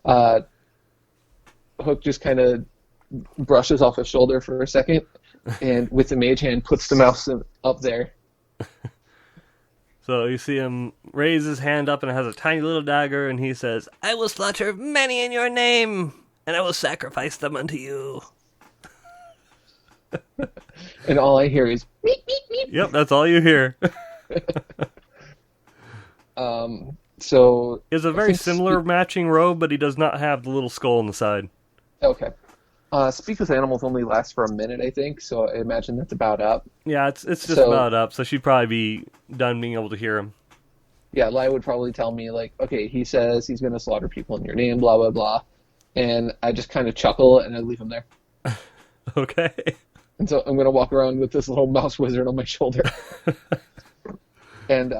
Hook just kind of brushes off his shoulder for a second, and with the mage hand puts the mouse up there. So you see him raise his hand up, and it has a tiny little dagger, and he says, "I will slaughter many in your name, and I will sacrifice them unto you." And all I hear is meep, meep, meep. Yep, that's all you hear. So It's a very similar matching robe, but he does not have the little skull on the side. Okay. Speak with animals only lasts for a minute, I think, so I imagine that's about up. Yeah, it's just So- about up, so she'd probably be done being able to hear him. Yeah, Laya would probably tell me, like, okay, he says he's going to slaughter people in your name, blah, blah, blah. And I just kind of chuckle, and I leave him there. Okay. And so I'm going to walk around with this little mouse wizard on my shoulder. And,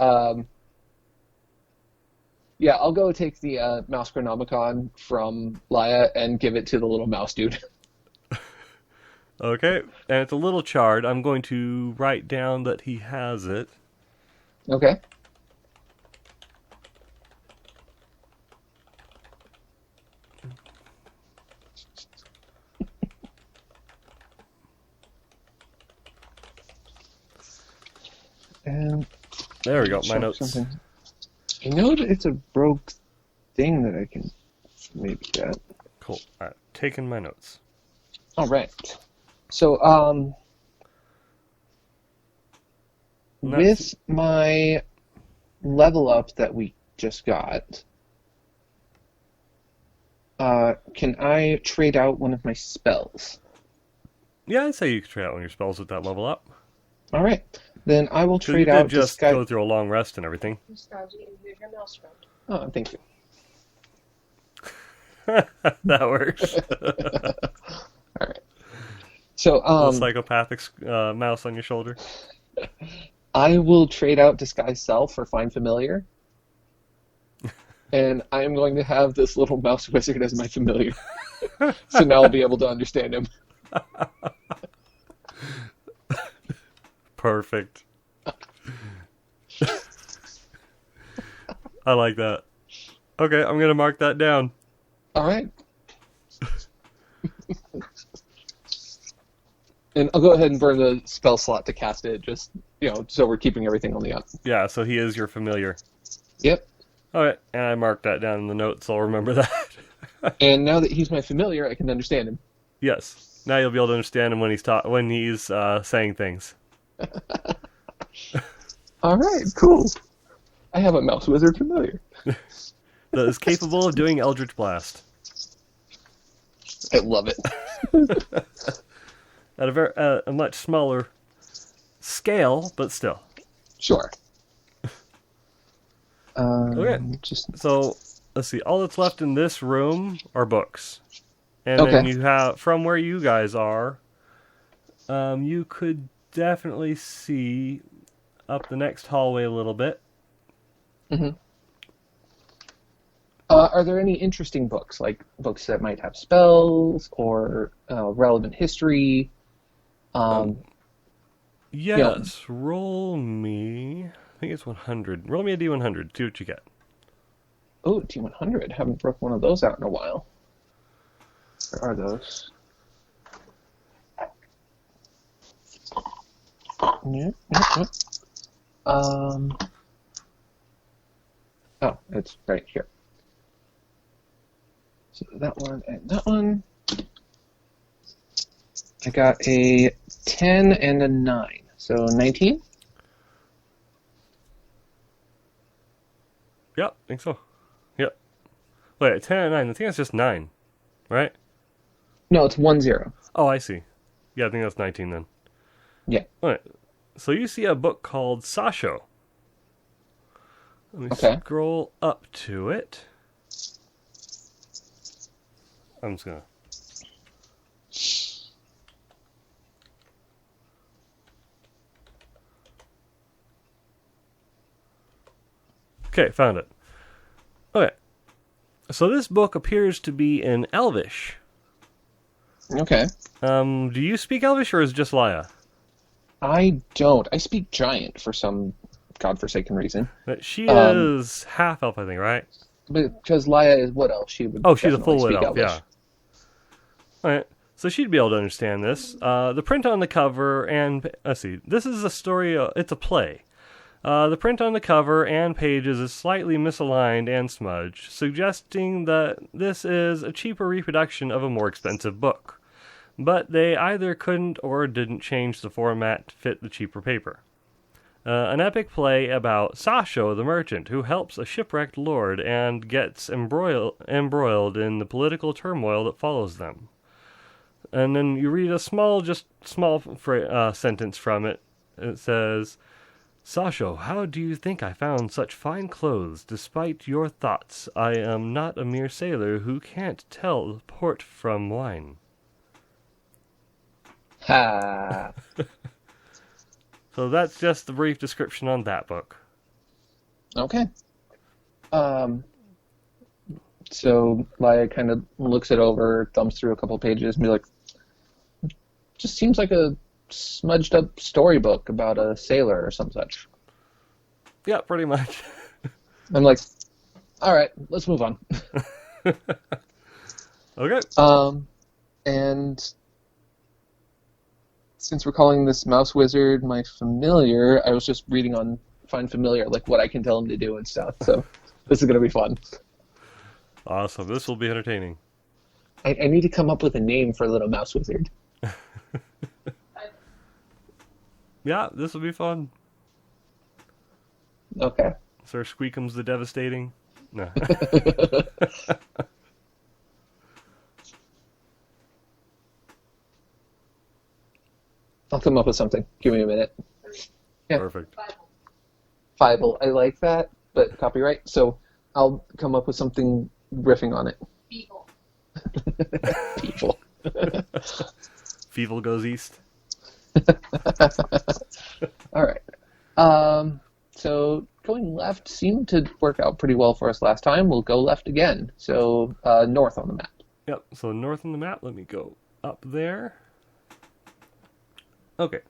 yeah, I'll go take the mouse Chronomicon from Laya and give it to the little mouse dude. Okay, and it's a little charred. I'm going to write down that he has it. Okay. And There we go, my check notes. something. I know that it's a broke thing that I can maybe get. Cool. All right, taking my notes. All right. So, with my level up that we just got, can I trade out one of my spells? Yeah, I'd say you could trade out one of your spells with that level up. All right. Then I will 'Cause you trade did out just Disguise. go through a long rest and everything. Disguise you and your mouse friend. Oh, thank you. That works. All right. So, Little psychopathic mouse on your shoulder. I will trade out Disguise Self for Find Familiar. And I am going to have this little mouse wizard as my familiar. So now I'll be able to understand him. Perfect. I like that. Okay, I'm going to mark that down. All right. And I'll go ahead and burn the spell slot to cast it, just, so we're keeping everything on the up. Yeah, so he is your familiar. Yep. All right, and I marked that down in the notes, so I'll remember that. And now that he's my familiar, I can understand him. Yes. Now you'll be able to understand him when he's saying things. All right, cool. I have a mouse wizard familiar. That is capable of doing Eldritch Blast. I love it. At a much smaller scale, but still. Sure. Okay. So, let's see. All that's left in this room are books. And then you have, from where you guys are, you could definitely see up the next hallway a little bit. Mm-hmm. Are there any interesting books, like books that might have spells or relevant history? Yes, roll me. I think it's 100. Roll me a D100. See what you get. Oh, D100. Haven't broke one of those out in a while. Where are those? Yeah. Oh, it's right here. So that one and that one. I got a 10 and a 9. So 19? Yep, I think so. Yep. Wait, 10 and 9. I think it's just 9, right? No, it's 1-0. Oh, I see. Yeah, I think that's 19 then. Yeah. All right. So you see a book called Sasho. Let me Okay. scroll up to it. I'm just gonna. Okay, found it. Okay. So this book appears to be in Elvish. Okay. Do you speak Elvish or is it just Laya? I don't. I speak Giant for some godforsaken reason. She is half elf, I think, right? But because Laya is what else? She would. Oh, she's a definitely full wood speak elf, Elvish. yeah. Alright, so she'd be able to understand this. The print on the cover and... Let's see, this is a story, it's a play. The print on the cover and pages is slightly misaligned and smudged, suggesting that this is a cheaper reproduction of a more expensive book. But they either couldn't or didn't change the format to fit the cheaper paper. An epic play about Sasho the merchant, who helps a shipwrecked lord and gets embroiled in the political turmoil that follows them. And then you read a small sentence from it. It says, Sasho, how do you think I found such fine clothes? Despite your thoughts, I am not a mere sailor who can't tell port from wine. Ha. So that's just the brief description on that book. Okay. So Laya kind of looks it over, thumbs through a couple pages, and be like, just seems like a smudged up storybook about a sailor or some such. Yeah, pretty much. I'm like, all right, let's move on. Okay. And since we're calling this mouse wizard my familiar, I was just reading on Find Familiar, like what I can tell him to do and stuff. So this is going to be fun. Awesome. This will be entertaining. I need to come up with a name for little mouse wizard. Yeah, this will be fun. Okay. Sir Squeakums the Devastating. No. I'll come up with something. Give me a minute. Yeah. Perfect. Fievel. I like that, but copyright. So I'll come up with something riffing on it. Beagle. People. Feeble goes east. All right. So going left seemed to work out pretty well for us last time. We'll go left again. So north on the map. Yep, so north on the map. Let me go up there. Okay.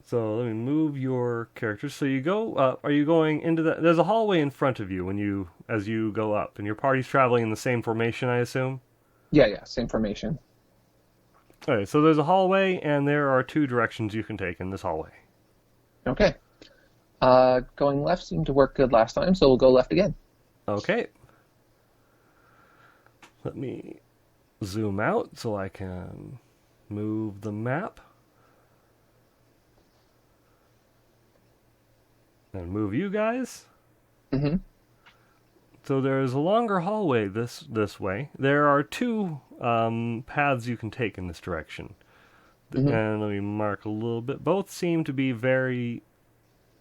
So let me move your character. So you go up. Are you going into the... There's a hallway in front of you as you go up. And your party's traveling in the same formation, I assume? Yeah, same formation. Okay, so there's a hallway, and there are two directions you can take in this hallway. Okay. Going left seemed to work good last time, so we'll go left again. Okay. Let me zoom out so I can move the map. And move you guys. Mm-hmm. So there's a longer hallway this way. There are two paths you can take in this direction. Mm-hmm. And let me mark a little bit. Both seem to be very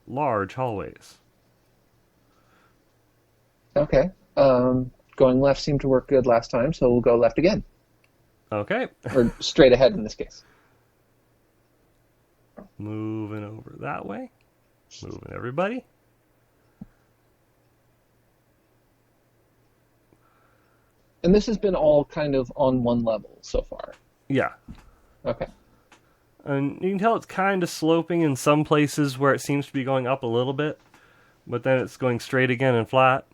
large hallways. Okay. Going left seemed to work good last time, so we'll go left again. Okay. Or straight ahead in this case. Moving over that way. Moving everybody. And this has been all kind of on one level so far. Yeah. Okay. And you can tell it's kind of sloping in some places where it seems to be going up a little bit, but then it's going straight again and flat.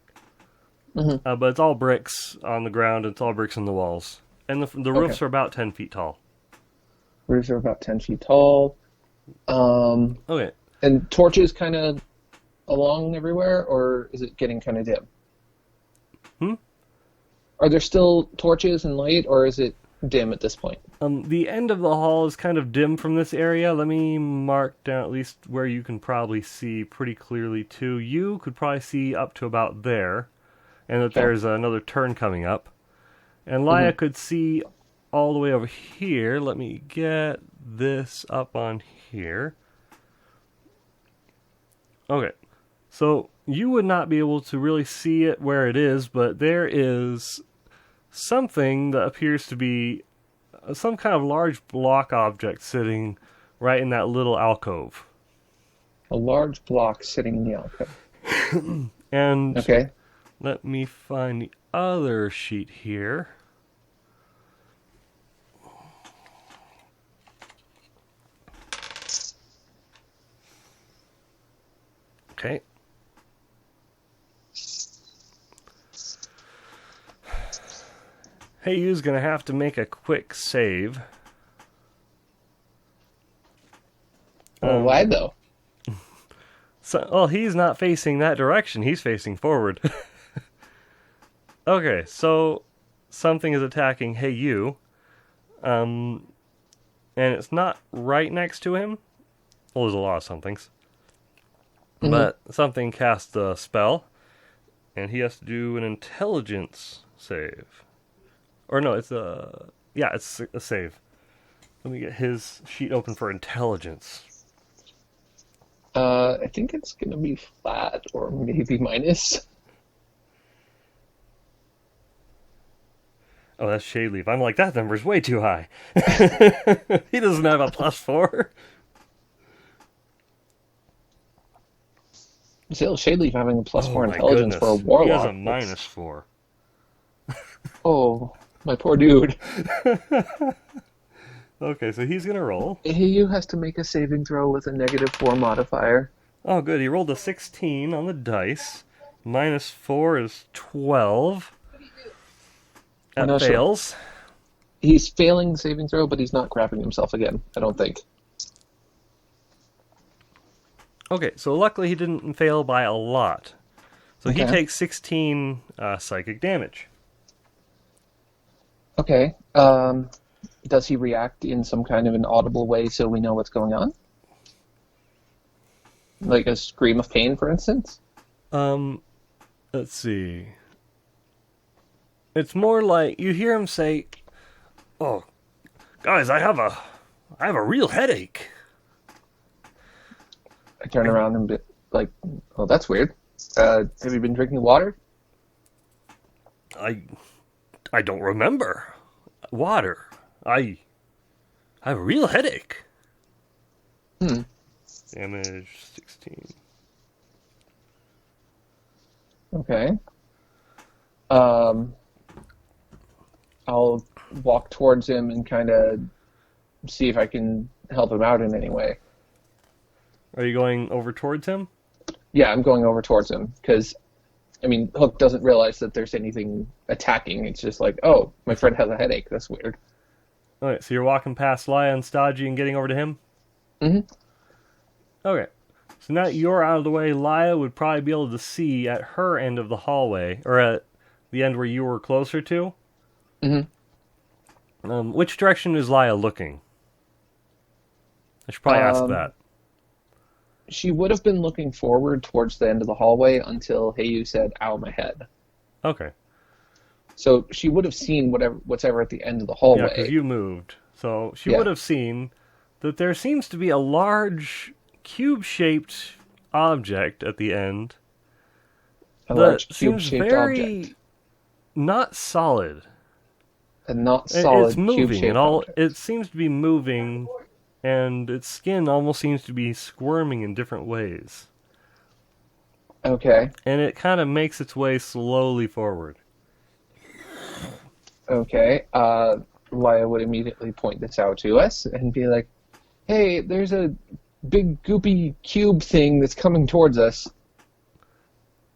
Mm-hmm. But it's all bricks on the ground, and it's all bricks on the walls. And the roofs are about 10 feet tall. Roofs are about 10 feet tall. Okay. And torches kind of along everywhere, or is it getting kind of dim? Are there still torches and light, or is it dim at this point? The end of the hall is kind of dim from this area. Let me mark down at least where you can probably see pretty clearly, too. You could probably see up to about there, and that there's another turn coming up. And Laya could see all the way over here. Let me get this up on here. Okay, so you would not be able to really see it where it is, but there is something that appears to be some kind of large block object sitting right in that little alcove. A large block sitting in the alcove. And Okay. let me find the other sheet here. Okay. Hey, you's gonna have to make a quick save. Why though? So, well, he's not facing that direction. He's facing forward. Okay, so something is attacking Hey You. And it's not right next to him. Well, there's a lot of somethings. Mhm. But something casts a spell, and he has to do an intelligence save. Or no, it's a save. Let me get his sheet open for intelligence. I think it's gonna be flat or maybe minus. Oh, that's Shade Leaf. I'm like, that number's way too high. He doesn't have a +4. Still, Shadeleaf having a +4 my intelligence for a goodness. warlock. He has a -4. Oh, my poor dude. Okay, so he's gonna roll. You has to make a saving throw with a -4 modifier. Oh, good. He rolled a 16 on the dice. -4 is 12. I'm That not sure. fails. He's failing the saving throw, but he's not crapping himself again, I don't think. Okay, so luckily he didn't fail by a lot. So he Okay. takes 16 psychic damage. Okay. Does he react in some kind of an audible way so we know what's going on? Like a scream of pain, for instance? Let's see. It's more like you hear him say, "Oh, guys, I have a real headache." I turn around and be like, "Oh, that's weird. Have you been drinking water?" I don't remember. Water. I have a real headache. Damage 16. Okay. I'll walk towards him and kind of see if I can help him out in any way. Are you going over towards him? Yeah, I'm going over towards him because, I mean, Hook doesn't realize that there's anything attacking. It's just like, oh, my friend has a headache. That's weird. Alright, so you're walking past Laya and Stodgy and getting over to him? Mm-hmm. Okay. So now you're out of the way. Laya would probably be able to see at her end of the hallway, or at the end where you were closer to. Mm-hmm. Which direction is Laya looking? I should probably ask that. She would have been looking forward towards the end of the hallway until Heyu said, "Ow, my head." Okay. So she would have seen what's ever at the end of the Yeah, hallway. because you moved. So she Yeah. would have seen that there seems to be a large cube-shaped object at the end. A that large seems cube-shaped very object. not solid. A not solid It's moving. cube-shaped object. It seems to be moving, and its skin almost seems to be squirming in different ways. Okay. And it kind of makes its way slowly forward. Okay. Laya would immediately point this out to us and be like, "Hey, there's a big goopy cube thing that's coming towards us."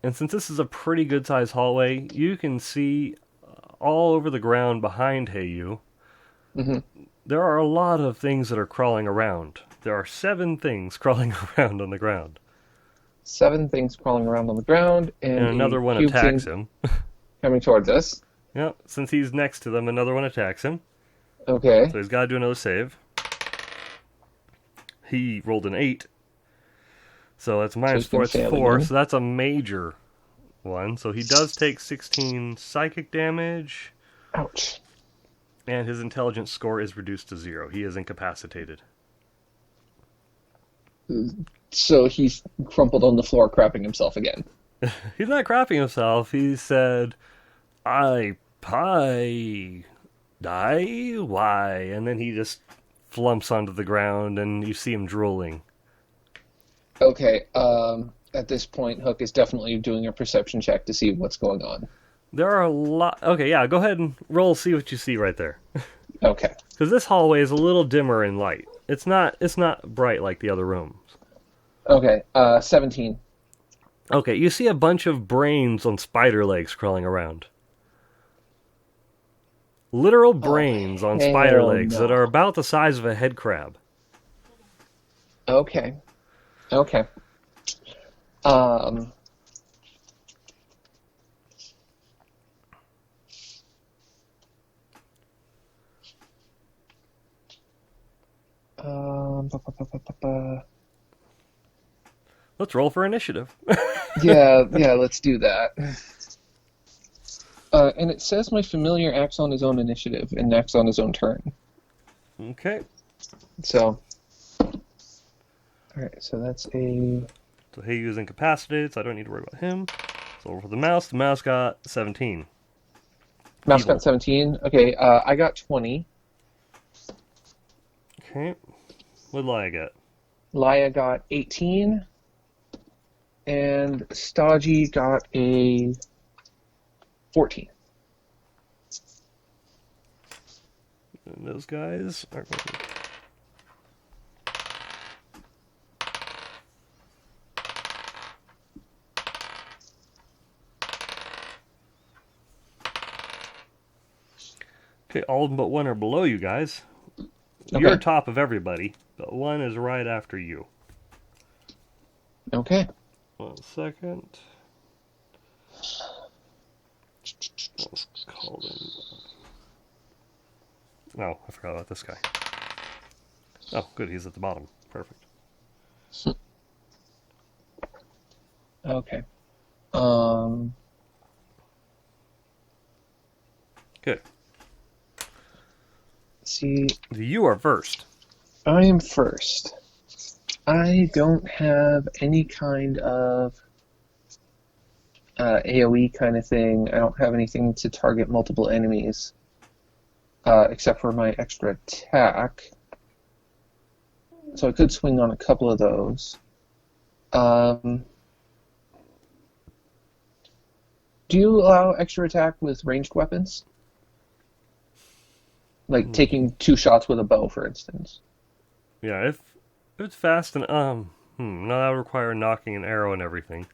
And since this is a pretty good-sized hallway, you can see all over the ground behind Heyu, there are a lot of things that are crawling around. There are 7 things crawling around on the ground. 7 things crawling around on the ground, and another one cube attacks thing him. coming towards us. Yep, since he's next to them, another one attacks him. Okay. So he's got to do another save. He rolled an 8. So that's minus he's been 4, it's failing 4. again. So that's a major one. So he does take 16 psychic damage. Ouch. And his intelligence score is reduced to 0. He is incapacitated. So he's crumpled on the floor, crapping himself again. He's not crapping himself. He said, I pie die? Why? And then he just flumps onto the ground, and you see him drooling. Okay, at this point, Hook is definitely doing a perception check to see what's going on. There are a lot... Okay, yeah, go ahead and roll, see what you see right there. Okay. Because this hallway is a little dimmer in light. It's not bright like the other rooms. Okay, 17. Okay, you see a bunch of brains on spider legs crawling around. Literal brains on spider legs that are about the size of a head crab. Okay. Let's roll for initiative. yeah, let's do that. And it says my familiar acts on his own initiative and acts on his own turn. Okay. So, alright, so that's a... So he was incapacitated, so I don't need to worry about him. So for the mouse got 17. Mouse Evil. got 17. Okay, I got 20. Okay. What did Laia get? Laia got 18. And Stodgy got a 14. And those guys are going to... Okay, all but one are below you guys. Okay. You're top of everybody, but one is right after you. Okay. 1 second. Let's call them. Oh, I forgot about this guy. Oh, good, he's at the bottom. Perfect. Okay. Good. See, You are first. I am first. I don't have any kind of AoE kind of thing. I don't have anything to target multiple enemies, except for my extra attack. So I could swing on a couple of those. Do you allow extra attack with ranged weapons? Like taking 2 shots with a bow, for instance. Yeah, if it's fast and no, that would require knocking an arrow and everything.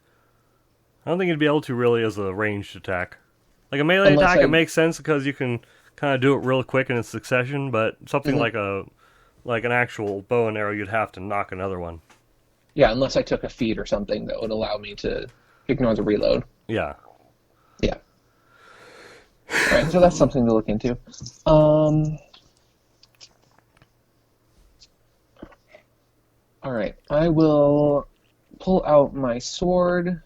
I don't think you'd be able to really as a ranged attack. Like a melee attack, it makes sense because you can kind of do it real quick in succession. But something like an actual bow and arrow, you'd have to knock another one. Yeah, unless I took a feat or something that would allow me to ignore the reload. Yeah. Yeah. Alright, so that's something to look into. Alright, I will pull out my sword.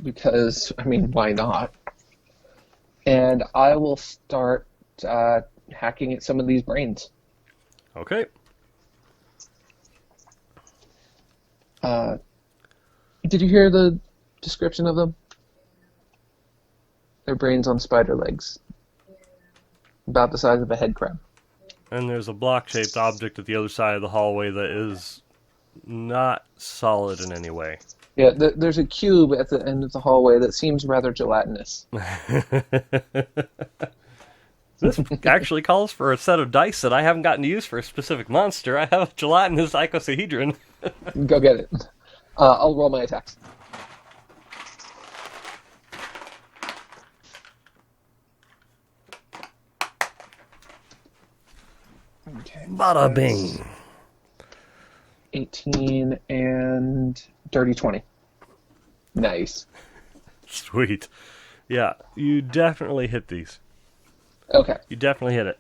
Because, I mean, why not? And I will start hacking at some of these brains. Okay. Did you hear the description of them? Their brains on spider legs. About the size of a head crab. And there's a block-shaped object at the other side of the hallway that is not solid in any way. Yeah, there's a cube at the end of the hallway that seems rather gelatinous. This actually calls for a set of dice that I haven't gotten to use for a specific monster. I have a gelatinous icosahedron. Go get it. I'll roll my attacks. Okay. Bada bing. 18 and dirty 20. Nice. Sweet. Yeah, you definitely hit these. Okay. You definitely hit it.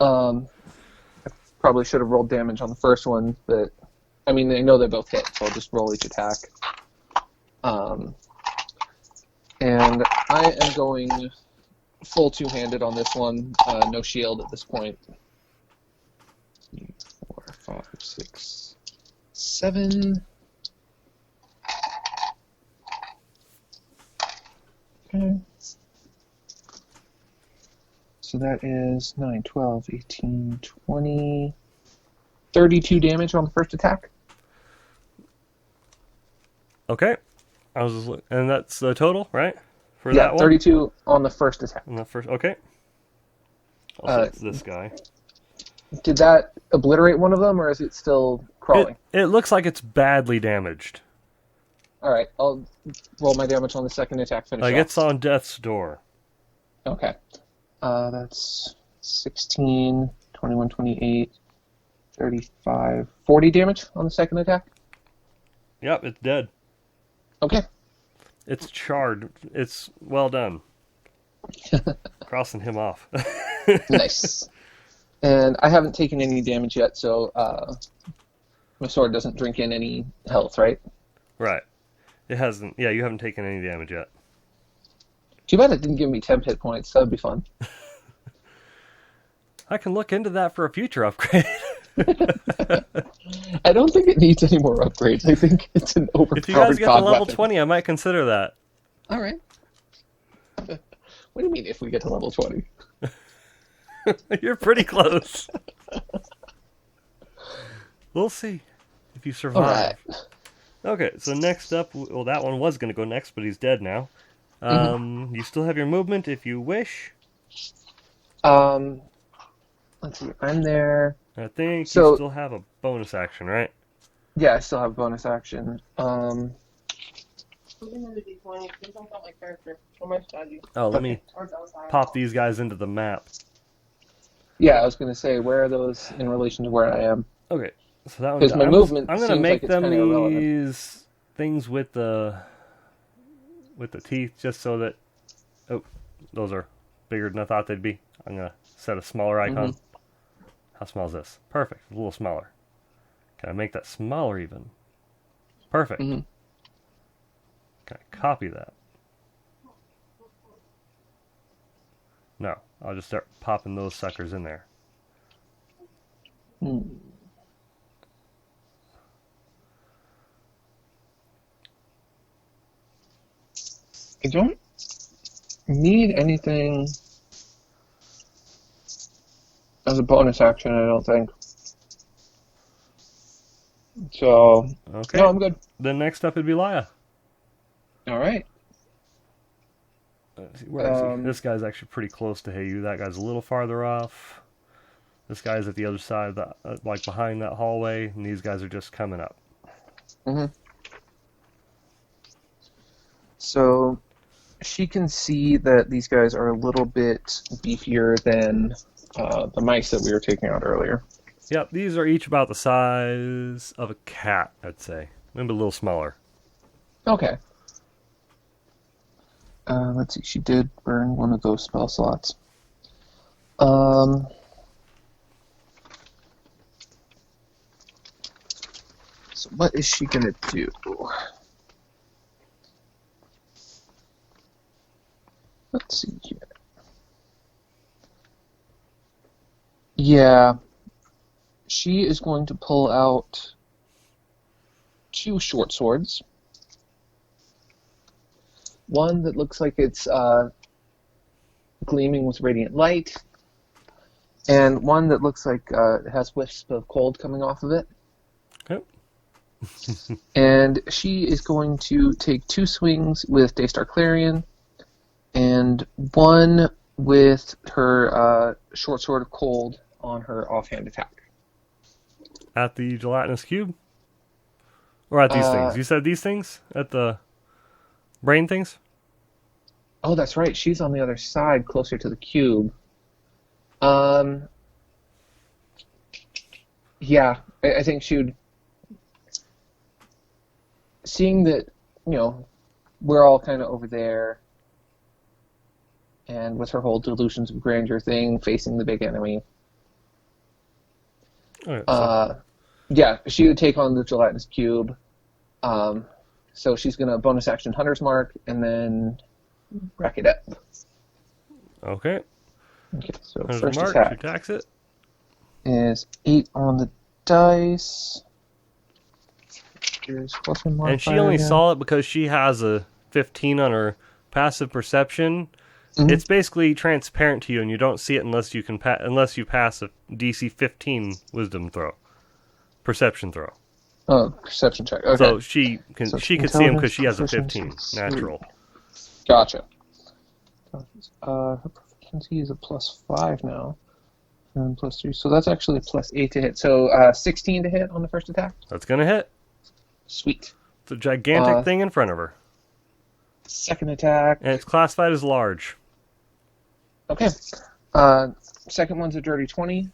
I probably should have rolled damage on the first one, but I mean, I know they both hit, so I'll just roll each attack. And I am going full two-handed on this one. No shield at this point. 3, 4, 5, 6, 7. Okay. So that is 9, 12, 18, 20, 32 damage on the first attack. Okay. And that's the total, right? For Yeah, that one? 32 on the first attack. On the first, okay. Also, it's this guy. Did that obliterate one of them, or is it still crawling? It looks like it's badly damaged. All right, I'll roll my damage on the second attack. Finish off. It's on death's door. Okay. That's 16, 21, 28, 35, 40 damage on the second attack. Yep, it's dead. Okay. It's charred. It's well done. Crossing him off. Nice. And I haven't taken any damage yet, so my sword doesn't drink in any health, right? Right. It hasn't. Yeah, you haven't taken any damage yet. Too bad it didn't give me temp hit points. That would be fun. I can look into that for a future upgrade. I don't think it needs any more upgrades. I think it's an overpowered If you guys get to god level weapon. 20, I might consider that. All right. What do you mean if we get to level 20? You're pretty close. We'll see if you survive. All right. Okay, so next up, well, that one was going to go next, but he's dead now. You still have your movement if you wish. Let's see. I'm there. I think So- you still have a bonus action, right? Yeah, I still have bonus action. Look into the D20. Please don't count my character. Or my strategy. Oh, let me Or outside. pop these guys into the map. Yeah, I was going to say, where are those in relation to where I am? Okay, so that Because one's my done. movement I'm gonna seems make like it's them kinda irrelevant. these things with the teeth, just so that those are bigger than I thought they'd be. I'm gonna set a smaller icon. How small is this? Perfect. A little smaller. Can I make that smaller even? Perfect. Mhm. Can I copy that? No. I'll just start popping those suckers in there. Hmm. I don't need anything as a bonus action, I don't think. So, Okay. no, I'm good. Then next up would be Laya. All right. Let's see, where is he? Um, This guy's actually pretty close to Heyu. That guy's a little farther off. This guy's at the other side, of the, like behind that hallway, and these guys are just coming up. Mm-hmm. So she can see that these guys are a little bit beefier than the mice that we were taking out earlier. Yep, these are each about the size of a cat, I'd say. Maybe a little smaller. Okay. Let's see. She did burn one of those spell slots. So what is she gonna do? Let's see here. Yeah, she is going to pull out 2 short swords. One that looks like it's gleaming with radiant light, and one that looks like it has wisps of cold coming off of it. Okay. And she is going to take 2 swings with Daystar Clarion, and one with her short sword of cold on her offhand attack. At the gelatinous cube? Or at these things? You said these things? At the brain things? Oh, that's right. She's on the other side, closer to the cube. Yeah, I think she would. Seeing that, we're all kind of over there, and with her whole delusions of grandeur thing, facing the big enemy. Okay, so Yeah, she would take on the gelatinous cube. So she's going to bonus action Hunter's Mark, and then rack it up. Okay. Okay, so There's first Mark. She attack attacks it. is 8 on the dice. Here's weapon modifier And she only again. saw it because she has a 15 on her passive perception. Mhm. It's basically transparent to you, and you don't see it unless you can unless you pass a DC 15 Wisdom throw, perception throw. Oh, perception check. Okay. So she can So she could see him because intelligence, she has a proficiency, 15 natural. Gotcha. Her proficiency is a +5 now. And +3. So that's actually a +8 to hit. So 16 to hit on the first attack. That's gonna hit. Sweet. It's a gigantic thing in front of her, Second attack. and it's classified as large. Okay. Second one's a dirty 20.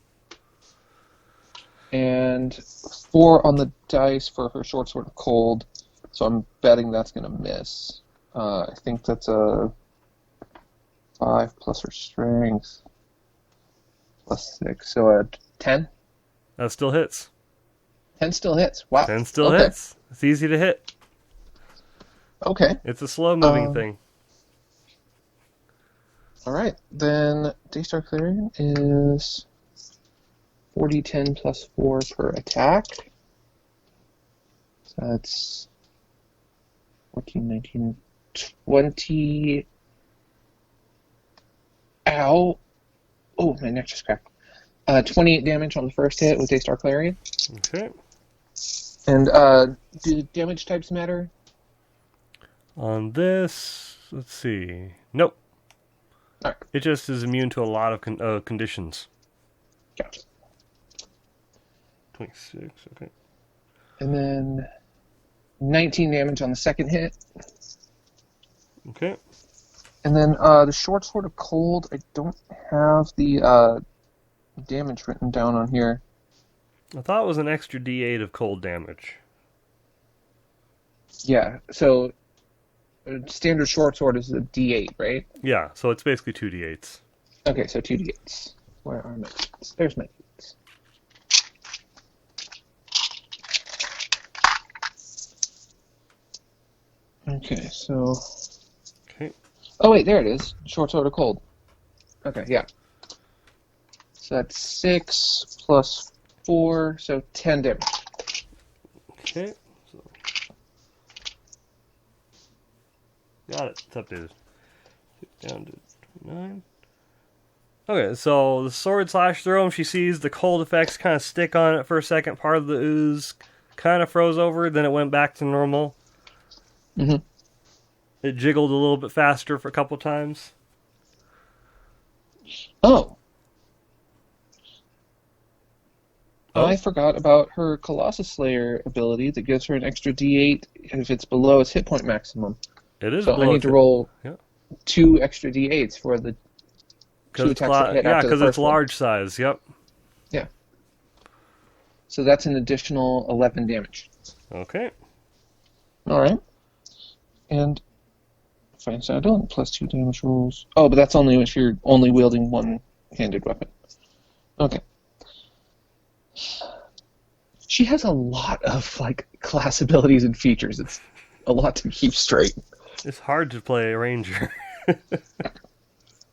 And 4 on the dice for her short sword of cold. So I'm betting that's going to miss. I think that's a 5 plus her strength. +6. So a 10? That still hits. 10 still hits. Wow. 10 still Okay. hits. It's easy to hit. Okay. It's a slow moving thing. All right. Then Daystar Clarion is 4d10 plus 4 per attack. So that's 14, 19, 20. Ow. Oh, my neck just cracked. 28 damage on the first hit with Daystar Clarion. Okay. And do damage types matter? On this, let's see. Nope. All right. It just is immune to a lot of conditions. Gotcha. 26, okay. And then 19 damage on the second hit. Okay. And then the short sword of cold, I don't have the damage written down on here. I thought it was an extra D8 of cold damage. Yeah, so standard short sword is a D8, right? Yeah, so it's basically 2 D8s. Okay, so 2 D8s. Where are my D8s? There's my D8s. Okay, so... Okay. Oh, wait, there it is. Short sword of cold. Okay, yeah. So that's 6 plus 4, so 10 damage. Okay. So. Got it. It's updated. Down to 29. Okay, so the sword slash through him. She sees the cold effects kind of stick on it for a second. Part of the ooze kind of froze over, then it went back to normal. Mm-hmm. It jiggled a little bit faster for a couple times. Oh. Oh. I forgot about her Colossus Slayer ability that gives her an extra D8 if it's below its hit point maximum. It is. So I need to roll 2 extra D8s for the 2 attacks that hit after the because first it's one. large size. Yep. Yeah. So that's an additional 11 damage. Okay. All right. And fine, so I don't +2 damage rolls. Oh, but that's only if you're only wielding one-handed weapon. Okay. She has a lot of class abilities and features. It's a lot to keep straight. It's hard to play a ranger.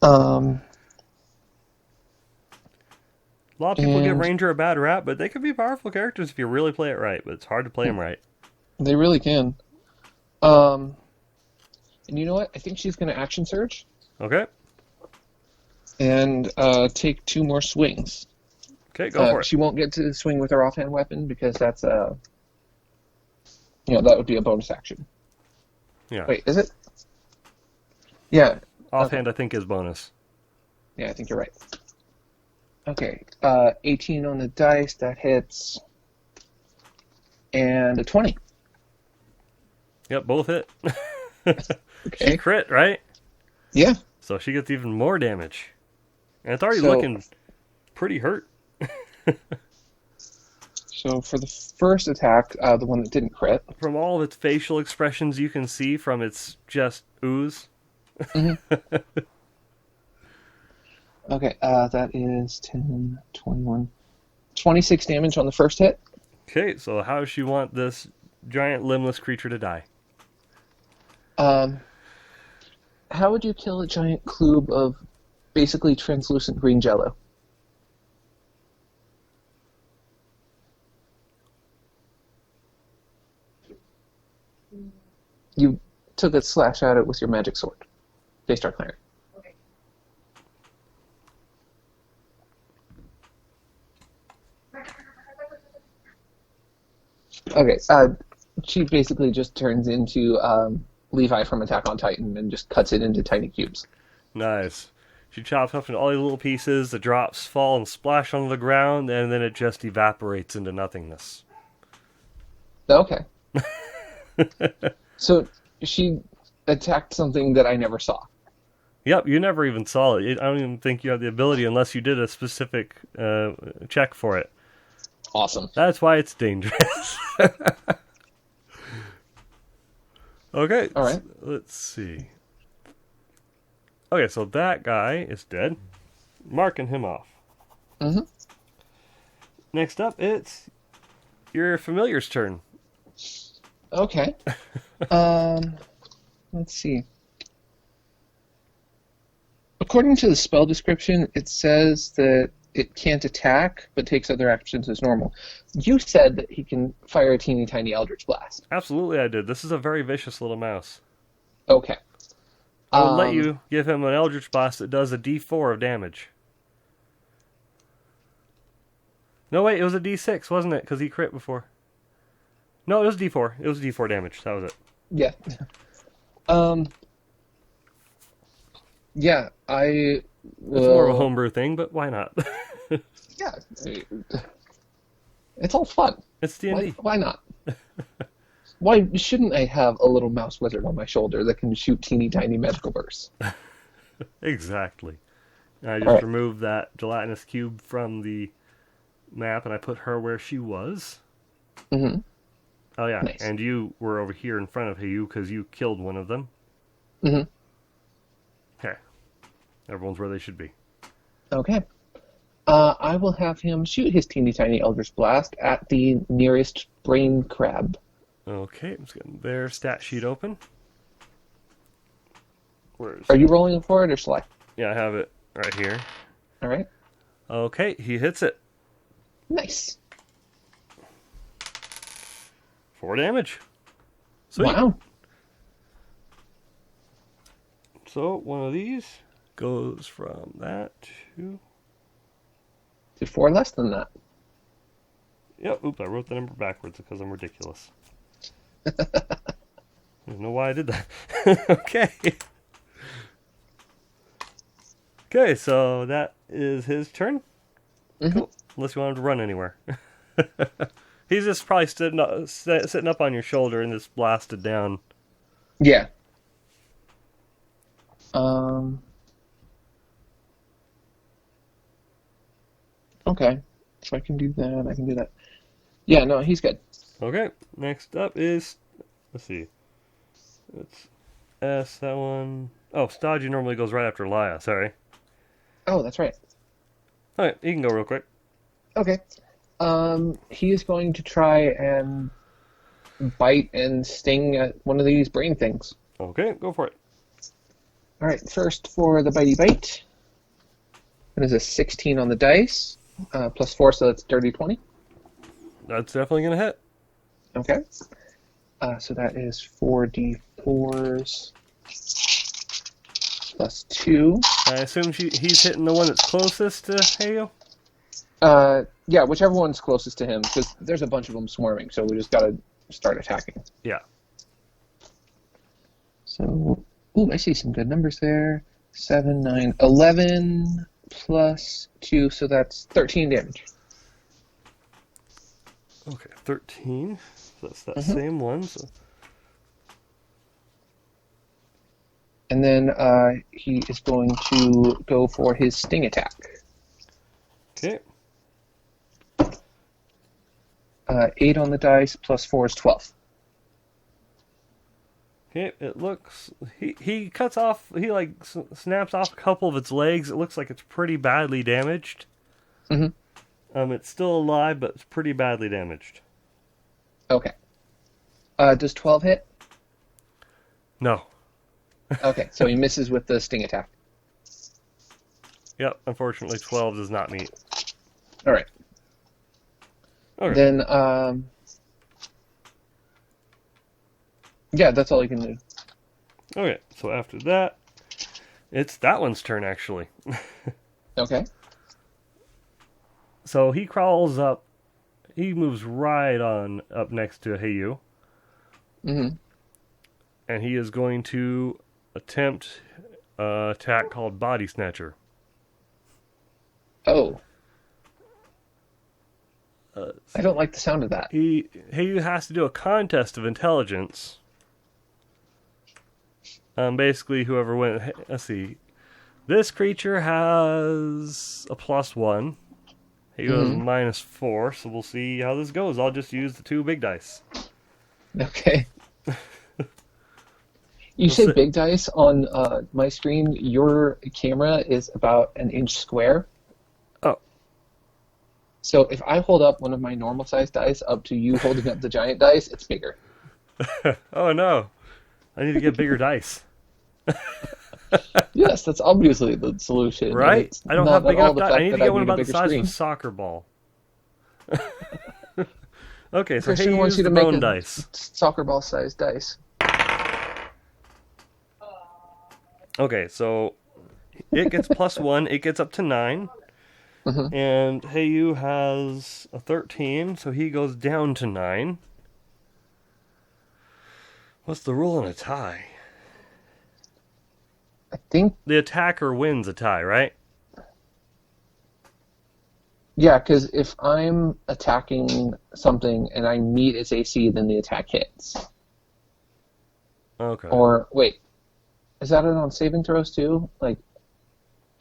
Um. A lot of people give And- Ranger a bad rap, but they could be powerful characters if you really play it right, but it's hard to play them right. They really can. And you know what? I think she's going to action surge Okay? and take 2 more swings. Okay, go for it. She won't get to swing with her offhand weapon because that's that would be a bonus action. Yeah. Wait, is it? Yeah. Offhand, I think, is bonus. Yeah, I think you're right. Okay. 18 on the dice, that hits. And a 20. Yep, both hit. Okay. She crit, right? Yeah. So she gets even more damage. And it's already So- looking pretty hurt. So for the first attack, the one that didn't crit, From all of its facial expressions you can see from its just ooze. okay, that is 10, 21, 26 damage on the first hit. Okay, so how does she want this giant limbless creature to die? How would you kill a giant cube of basically translucent green jello. You took a slash at it with your magic sword. Daystar Cleric. Okay. Okay, she basically just turns into Levi from Attack on Titan and just cuts it into tiny cubes. Nice. She chops up into all these little pieces, the drops fall and splash onto the ground, and then it just evaporates into nothingness. Okay. So she attacked something that I never saw. Yep, you never even saw it. I don't even think you have the ability unless you did a specific check for it. Awesome. That's why it's dangerous. Okay, All right. let's see. Okay, so that guy is dead. Marking him off. Mm-hmm. Next up, it's your familiar's turn. Okay. Let's see. According to the spell description, it says that it can't attack, but takes other actions as normal. You said that he can fire a teeny tiny Eldritch Blast. Absolutely, I did. This is a very vicious little mouse. Okay. I'll let you give him an Eldritch Blast that does a D4 of damage. No, wait, it was a D6, wasn't it? Because he crit before. No, it was D4. It was D4 damage. That was it. Yeah. Yeah, I... It's more of a homebrew thing, but why not? Yeah. It's all fun. It's D&D. Why not? Why shouldn't I have a little mouse wizard on my shoulder that can shoot teeny tiny magical bursts? Exactly. I just All right. removed that gelatinous cube from the map, and I put her where she was. Mm-hmm. Oh, yeah. Nice. And you were over here in front of you because you killed one of them. Mm-hmm. Okay. Everyone's where they should be. Okay. I will have him shoot his teeny tiny Eldritch Blast at the nearest brain crab. Okay, I'm just getting their stat sheet open. Where's... Are you rolling for it, or shall I? Yeah, I have it right here. All right. Okay, he hits it. Nice. 4 damage. Sweet. Wow. So, one of these goes from that to... To 4 less than that. Yep, oops, I wrote the number backwards because I'm ridiculous. I don't know why I did that. Okay. Okay, so that is his turn. Mm-hmm. Cool. Unless you want him to run anywhere. He's just probably sitting up on your shoulder and just blasted down. Yeah. Okay. So I can do that. I can do that. Yeah, no, he's good. Okay, next up is... Let's see. It's S, that one... Oh, Stodgy normally goes right after Laya, sorry. Oh, that's right. Alright, you can go real quick. Okay. He is going to try and bite and sting at one of these brain things. Okay, go for it. All right, first for the bitey bite. That is a 16 on the dice, plus 4, so that's dirty 20. That's definitely going to hit. Okay. So that is 4d4s plus 2. I assume he's hitting the one that's closest to Hayo? Yeah, whichever one's closest to him, because there's a bunch of them swarming, so we just got to start attacking. Yeah. So, ooh, I see some good numbers there. 7, 9, 11 plus 2, so that's 13 damage. Okay, 13. So that's that same one. So. And then he is going to go for his sting attack. Okay. 8 on the dice, plus 4 is 12. Okay, it looks... He cuts off... He, like, snaps off a couple of its legs. It looks like it's pretty badly damaged. Mm-hmm. It's still alive, but it's pretty badly damaged. Okay. Does 12 hit? No. Okay, so he misses with the sting attack. Yep, unfortunately 12 does not meet. All right. Okay. Then, yeah, that's all you can do. Okay, so after that, it's that one's turn, actually. Okay. So he crawls up. He moves right on up next to Heyu. Mm-hmm. And he is going to attempt an attack called Body Snatcher. Oh. I don't like the sound of that. Heyu has to do a contest of intelligence. Basically, whoever wins. Let's see. This creature has a +1. Heyu has -4, so we'll see how this goes. I'll just use the 2 big dice. Okay. You say big dice on my screen. Your camera is about an inch square. Oh. So if I hold up one of my normal sized dice up to you holding up the giant dice, it's bigger. Oh no. I need to get bigger dice. Yes, that's obviously the solution. Right? I don't have big enough dice. I need to get one about the size screen. of a soccer ball. Okay, so Christian wants you to bone make dice. soccer ball sized dice. Okay, so it gets +1. It gets up to 9. Mm-hmm. And Heyu has a 13, so he goes down to 9. What's the rule in a tie? I think. The attacker wins a tie, right? Yeah, because if I'm attacking something and I meet its AC, then the attack hits. Okay. Or, wait, is that it on saving throws too? Like,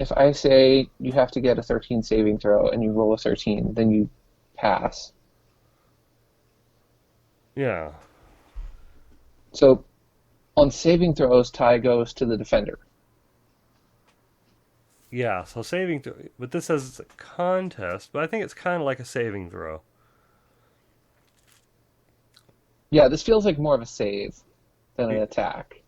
if I say you have to get a 13 saving throw and you roll a 13, then you pass. Yeah. So, on saving throws, tie goes to the defender. Yeah, so saving throw. But this says it's a contest, but I think it's kind of like a saving throw. Yeah, this feels like more of a save than an attack.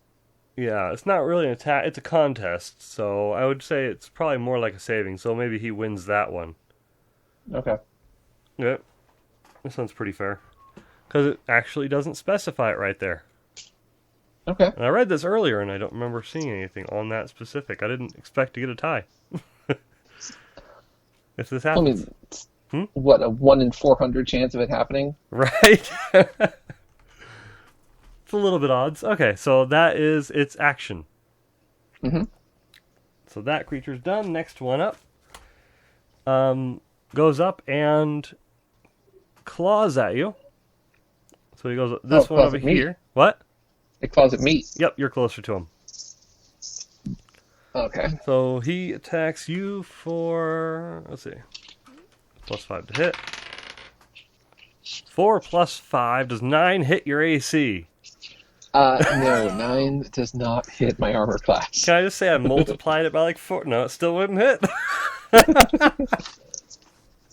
Yeah, it's not really an attack. It's a contest, so I would say it's probably more like a saving, so maybe he wins that one. Okay. Yep. This one's pretty fair. Because it actually doesn't specify it right there. Okay. And I read this earlier, and I don't remember seeing anything on that specific. I didn't expect to get a tie. If this I happens. mean, what, a 1 in 400 chance of it happening? Right? It's a little bit odds. Okay, so that is its action. Mm-hmm. So that creature's done. Next one up. Goes up and claws at you. So he goes this one over here. What? It claws at me. Yep, you're closer to him. Okay. So he attacks you for, let's see, +5 to hit. 4 + 5 does 9 hit your AC. No, 9 does not hit my armor class. Can I just say I multiplied it by like 4? No, it still wouldn't hit.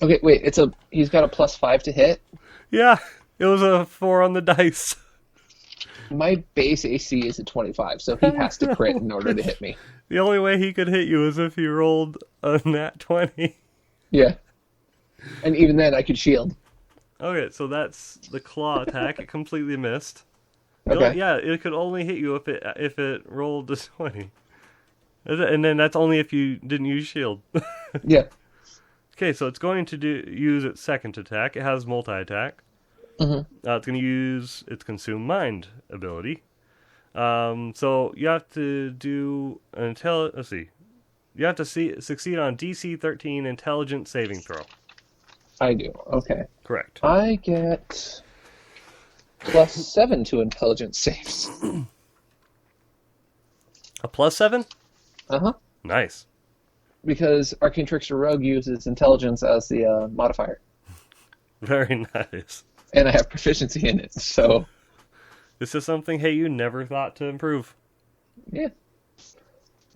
Okay, wait, he's got a +5 to hit? Yeah, it was a 4 on the dice. My base AC is a 25, so he has to crit in order to hit me. The only way he could hit you is if he rolled a nat 20. Yeah. And even then, I could shield. Okay, so that's the claw attack. It completely missed. Okay. Yeah, it could only hit you if it rolled a 20. And then that's only if you didn't use shield. Yeah. Okay, so it's going to use its second attack. It has multi-attack. Mm-hmm. It's going to use its Consume Mind ability. So you have to do an let's see. You have to succeed on DC 13 Intelligence saving throw. I do. Okay. Correct. I get +7 to intelligence saves. A +7? Uh-huh. Nice. Because Arcane Trickster Rogue uses intelligence as the modifier. Very nice. And I have proficiency in it, so... This is something, hey, you never thought to improve. Yeah.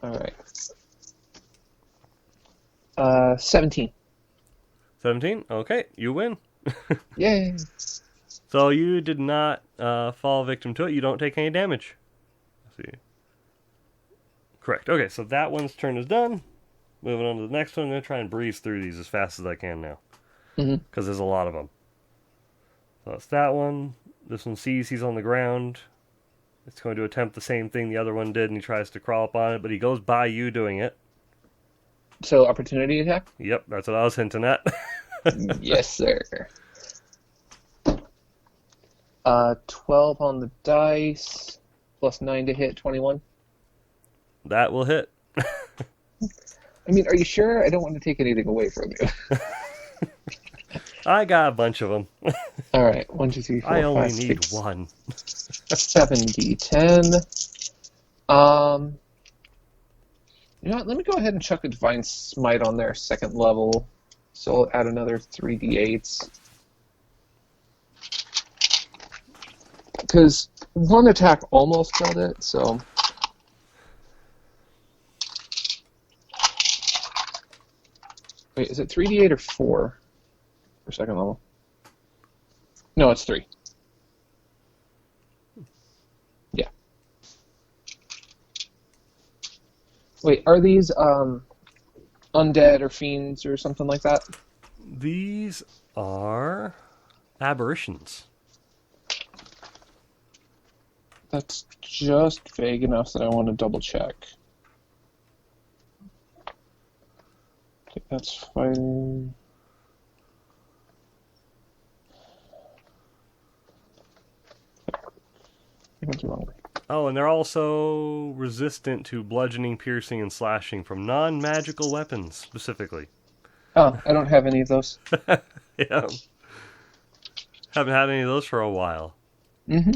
Alright. 17. 17? Okay, you win. Yay! So you did not fall victim to it. You don't take any damage. Let's see. Correct. Okay, so that one's turn is done. Moving on to the next one. I'm going to try and breeze through these as fast as I can now. Mm-hmm. Because there's a lot of them. So that's that one. This one sees he's on the ground. It's going to attempt the same thing the other one did, and he tries to crawl up on it, but he goes by you doing it. So, opportunity attack? Yep, that's what I was hinting at. Yes, sir. 12 on the dice, plus 9 to hit, 21. That will hit. I mean, are you sure? I don't want to take anything away from you. I got a bunch of them. All right, 1, 2, 3, 4, I only 5, need 6, one. 7d10. You know what? Let me go ahead and chuck a Divine Smite on their second level. So I'll add another 3d8s. Because one attack almost killed it, so... Wait, is it 3d8 or 4 for second level? No, it's 3. Yeah. Wait, are these undead or fiends or something like that? These are aberrations. That's just vague enough that I want to double check. Okay, that's fine. I went the wrong way. Oh, and they're also resistant to bludgeoning, piercing, and slashing from non-magical weapons, specifically. Oh, I don't have any of those. Yeah. Haven't had any of those for a while. Mm-hmm.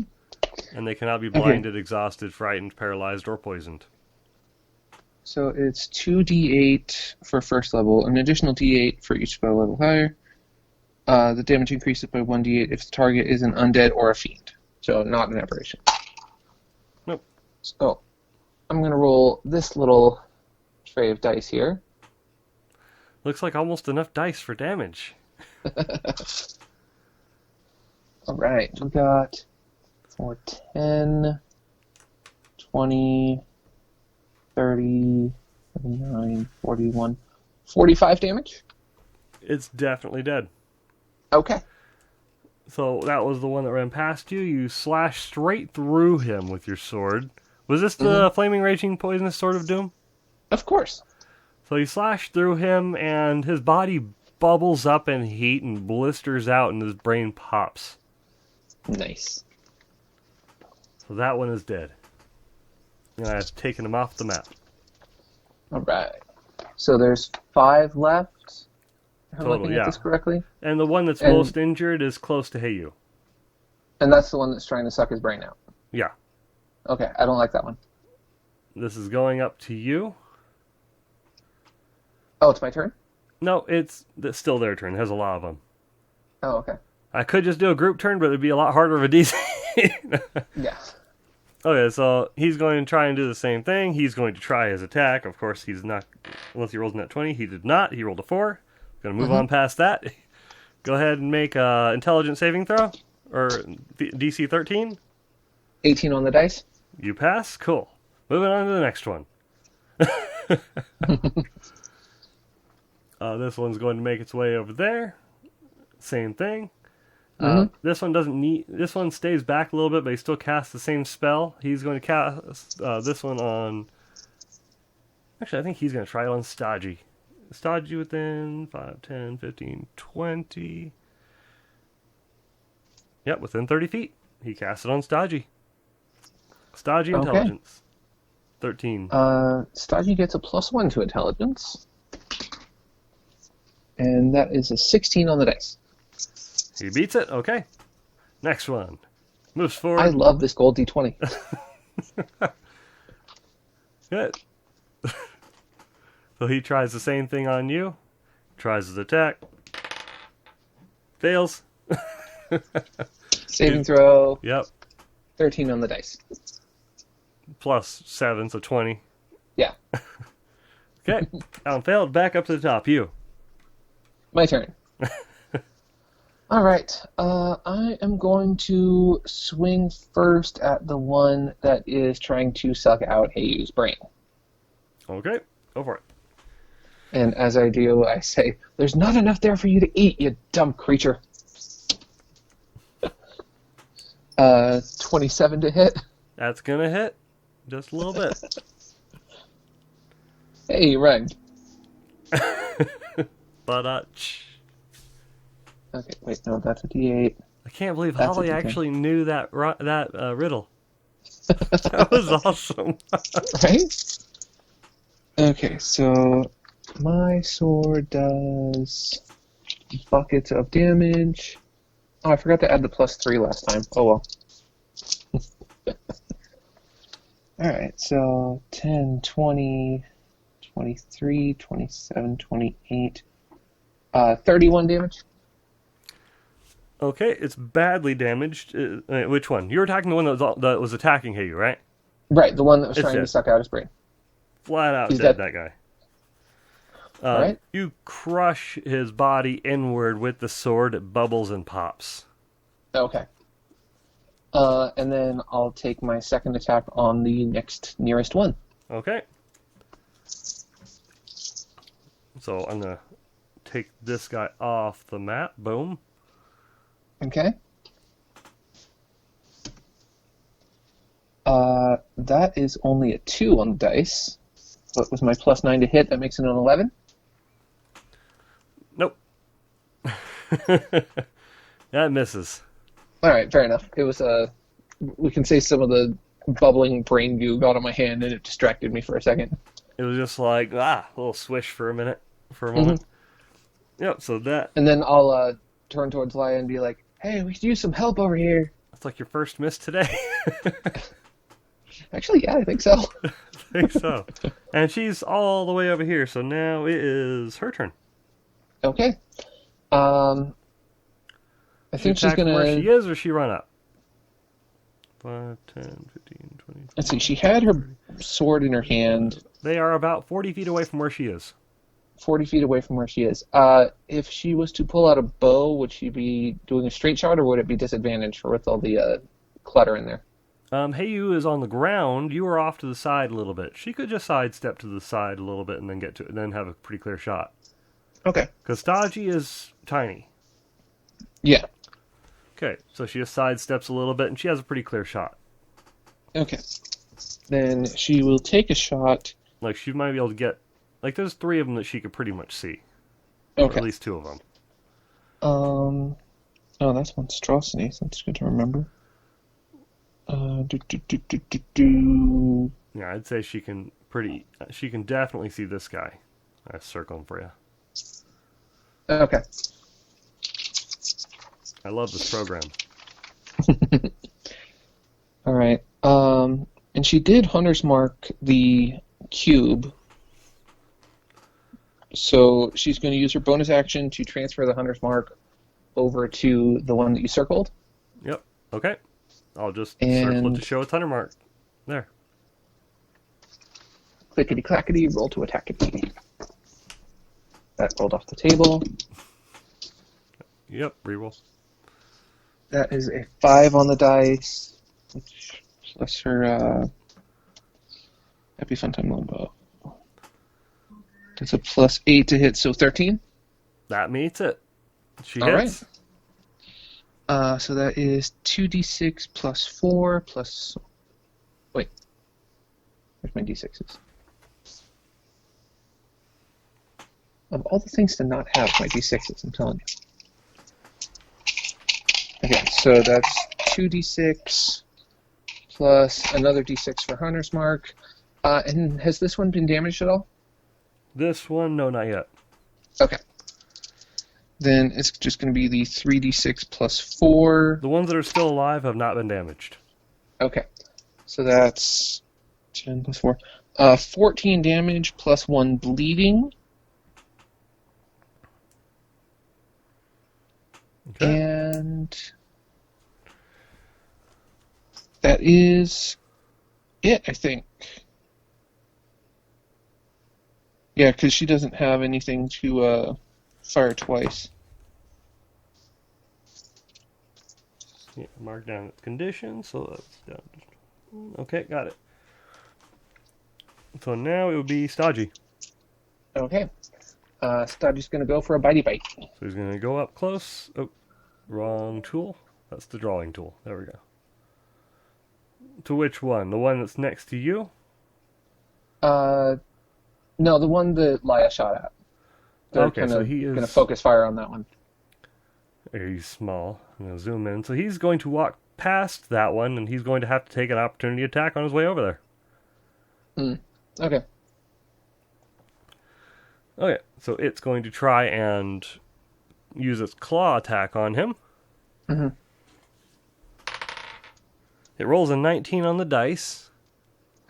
And they cannot be blinded, exhausted, frightened, paralyzed, or poisoned. So it's 2d8 for first level, an additional d8 for each spell level higher. The damage increases by 1d8 if the target is an undead or a fiend. So not an aberration. Nope. So I'm going to roll this little tray of dice here. Looks like almost enough dice for damage. Alright, we got 4, 10, 20, 30, 39, 41, 45 damage? It's definitely dead. Okay. So that was the one that ran past you. You slashed straight through him with your sword. Was this the flaming, raging, poisonous sword of doom? Of course. So you slash through him, and his body bubbles up in heat and blisters out, and his brain pops. Nice. So that one is dead. And I've taken him off the map. Alright. So there's 5 left. Am I Total, looking yeah. at this correctly? And the one that's most injured is close to Heyu. And that's the one that's trying to suck his brain out. Yeah. Okay, I don't like that one. This is going up to you. Oh, it's my turn? No, it's still their turn. It has a lot of them. Oh, okay. I could just do a group turn, but it'd be a lot harder of a DC. Yeah. Okay, so he's going to try and do the same thing. He's going to try his attack. Of course, he's not... Unless he rolls a net 20. He did not. He rolled a 4. Going to move on past that. Go ahead and make an intelligence saving throw. Or DC 13. 18 on the dice? You pass? Cool. Moving on to the next one. This one's going to make its way over there. Same thing. This one doesn't need. This one stays back a little bit, but he still casts the same spell. He's going to cast this one on. Actually, I think he's going to try it on Stodgy. Stodgy within 5, 10, 15, 20. Yep, within 30 feet. He casts it on Stodgy. Stodgy intelligence. 13. Stodgy gets a +1 to intelligence. And that is a 16 on the dice. He beats it. Okay. Next one. Moves forward. I love this gold D20. Good. So he tries the same thing on you. Tries his attack. Fails. Saving throw. Yep. 13 on the dice. +7, so 20. Yeah. Okay. Alan failed. Back up to the top. You. My turn. Alright. I am going to swing first at the one that is trying to suck out Heiyu's brain. Okay. Go for it. And as I do, I say, "There's not enough there for you to eat, you dumb creature." 27 to hit. That's gonna hit. Just a little bit. Hey, you rhymed. But, Okay, wait, no, that's a D8. I can't believe That's a Holly D10. actually knew that riddle. That was awesome. Right? Okay, so my sword does buckets of damage. Oh, I forgot to add the +3 last time. Oh well. Alright, so 10, 20, 23, 27, 28, 31 damage. Okay, it's badly damaged. Which one? You were attacking the one that was attacking you, right? Right, the one that was It's trying to dead. suck out his brain. Flat out He's dead, dead. that guy. Alright. You crush his body inward with the sword. It bubbles and pops. Okay. And then I'll take my second attack on the nearest one. Okay. So I'm going to take this guy off the map. Boom. Okay. That is only a 2 on the dice. But with my +9 to hit, that makes it an 11. Nope. That misses. Alright, fair enough. It was, we can say some of the bubbling brain goo got on my hand and it distracted me for a second. It was just like, a little swish for a moment. Yep, so that... And then I'll turn towards Laia and be like, "Hey, we could use some help over here." That's like your first miss today. Actually, yeah, I think so. I think so. And she's all the way over here, so now it is her turn. Okay. I think she's attack from where gonna... she is, or she run up? 5, 10, 15, 20... Let's see, she had her sword in her hand They are about 40 feet away from where she is. 40 feet away from where she is. If she was to pull out a bow, would she be doing a straight shot, or would it be disadvantaged with all the clutter in there? Heyu is on the ground. You are off to the side a little bit. She could just sidestep to the side a little bit and then get to it, and then have a pretty clear shot. Okay. Because Staji is tiny. Yeah. Okay, so she just sidesteps a little bit, and she has a pretty clear shot. Okay. Then she will take a shot. Like, she might be able to get... Like, there's 3 of them that she could pretty much see. Or Okay. at least 2 of them. Oh, that's monstrosity. So that's good to remember. Yeah, I'd say she can definitely see this guy. I circle him for you. Okay. I love this program. All right. And she did Hunter's Mark the cube. So she's going to use her bonus action to transfer the Hunter's Mark over to the one that you circled. Yep. Okay. I'll just circle it And- to show its Hunter Mark. There. Clickety clackety, roll to attack it. That rolled off the table. Yep. Reroll. That is a 5 on the dice, which plus her Happy Fun Time Longbow. That's a +8 to hit, so 13. That meets it. She All hits. So that is 2d6 plus 4 plus... Wait. Where's my d6s? Of all the things to not have, my d6s, I'm telling you. Okay, so that's 2d6 plus another d6 for Hunter's Mark. And has this one been damaged at all? This one, no, not yet. Okay. Then it's just going to be the 3d6 plus 4. The ones that are still alive have not been damaged. Okay. So that's 10 plus 4. 14 damage plus 1 bleeding. Okay. And that is it, I think. Yeah, because she doesn't have anything to fire twice. Yeah, mark down its condition, so that's down. Okay, got it. So now it would be Staji. Okay. Stodgy's going to go for a bitey bite. So he's going to go up close. Oh, wrong tool. That's the drawing tool. There we go. To which one? The one that's next to you? No, the one that Laya shot at. They're Okay, so he is going to focus fire on that one. He's small. I'm going to zoom in. So he's going to walk past that one, and he's going to have to take an opportunity attack on his way over there. Okay. Okay, so it's going to try and use its claw attack on him. Mm-hmm. It rolls a 19 on the dice.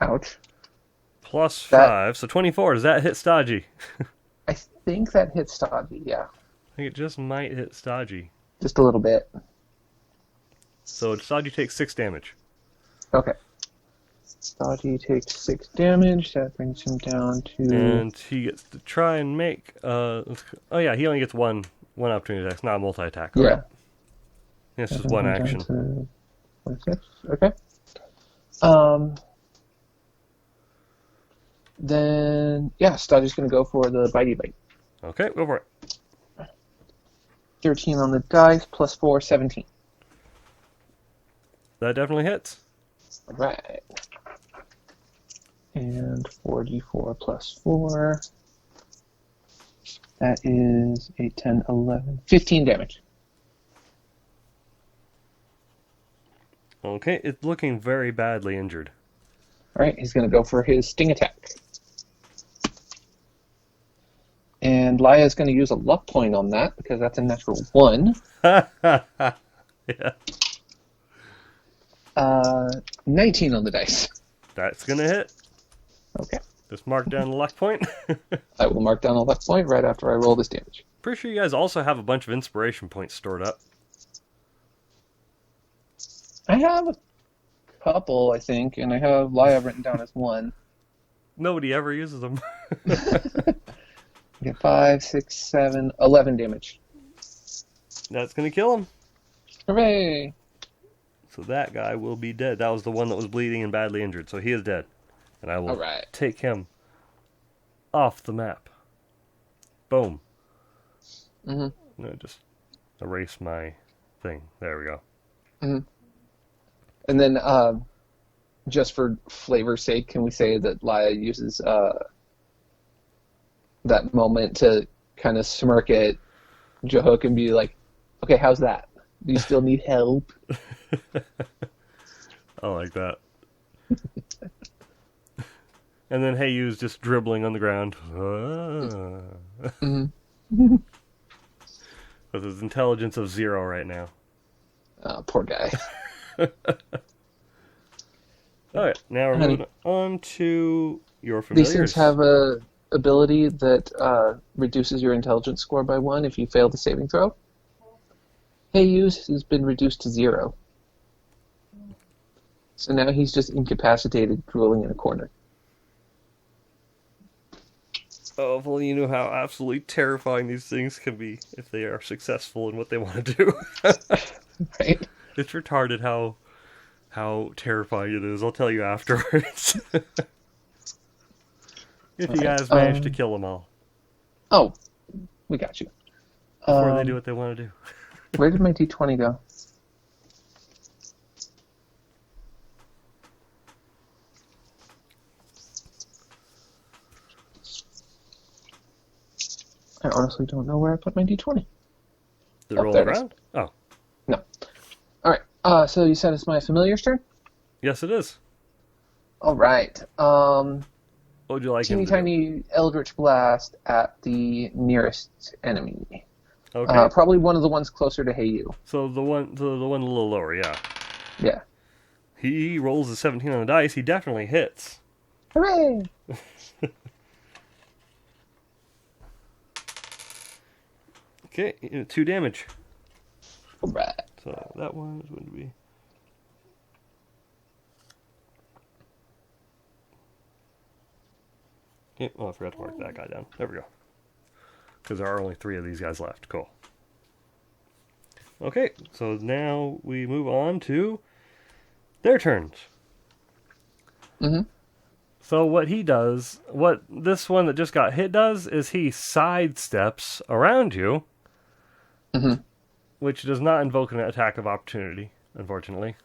Ouch. Plus 5, so 24. Does that hit Stodgy? I think that hits Stodgy, yeah. I think it just might hit Stodgy. Just a little bit. So Stodgy takes 6 damage. Okay. Stodgy takes 6 damage. That brings him down to... And he gets to try and make... oh yeah, he only gets one opportunity attack. It's not a multi-attack. Yeah. Right? It's just one action. 26. Okay. Then, yeah, Stodgy's going to go for the bitey bite. Okay, go for it. 13 on the dice, plus 4, 17. That definitely hits. All right. And 4d4 plus 4. That is 8, 10, 11, 15 damage. Okay, it's looking very badly injured. All right, he's going to go for his sting attack. And Laya is going to use a luck point on that because that's a natural 1. Yeah. 19 on the dice. That's going to hit. Okay. Just mark down the luck point. I will mark down a luck point right after I roll this damage. Pretty sure you guys also have a bunch of inspiration points stored up. I have a couple, I think, and I have Laya written down as 1. Nobody ever uses them. Okay, 5, 6, 7, 11 damage. That's going to kill him. Hooray! So that guy will be dead. That was the one that was bleeding and badly injured. So he is dead. And I will take him off the map. Boom. Mm-hmm. No, just erase my thing. There we go. Mm-hmm. And then, just for flavor's sake, can we say that Laya uses that moment to kind of smirk at Jahook and be like, okay, how's that? Do you still need help? I like that. And then Heiyu's just dribbling on the ground. Mm-hmm. With his intelligence of 0 right now. Poor guy. Alright, now we're moving on to your familiars. These things have a ability that reduces your intelligence score by 1 if you fail the saving throw. Heiyu's has been reduced to 0. So now he's just incapacitated, drooling in a corner. Oh, if only you knew how absolutely terrifying these things can be if they are successful in what they want to do. Right? It's retarded how terrifying it is. I'll tell you afterwards. If you guys manage to kill them all. Oh, we got you. Before they do what they want to do. Where did my D20 go? I honestly don't know where I put my D20. Did it roll around? Oh. No. Alright, so you said it's my familiar's turn? Yes, it is. Alright, What would you like him teeny to do? tiny Eldritch Blast at the nearest enemy. Okay. Probably one of the ones closer to Heiyu. So the one a little lower, yeah. Yeah. He rolls a 17 on the dice. He definitely hits. Hooray! Okay, 2 damage. Alright. So that one is going to be... Okay, oh, I forgot to mark that guy down. There we go. Because there are only 3 of these guys left. Cool. Okay, so now we move on to their turns. Mm-hmm. So what he does, what this one that just got hit does, is he sidesteps around you, which does not invoke an attack of opportunity, unfortunately.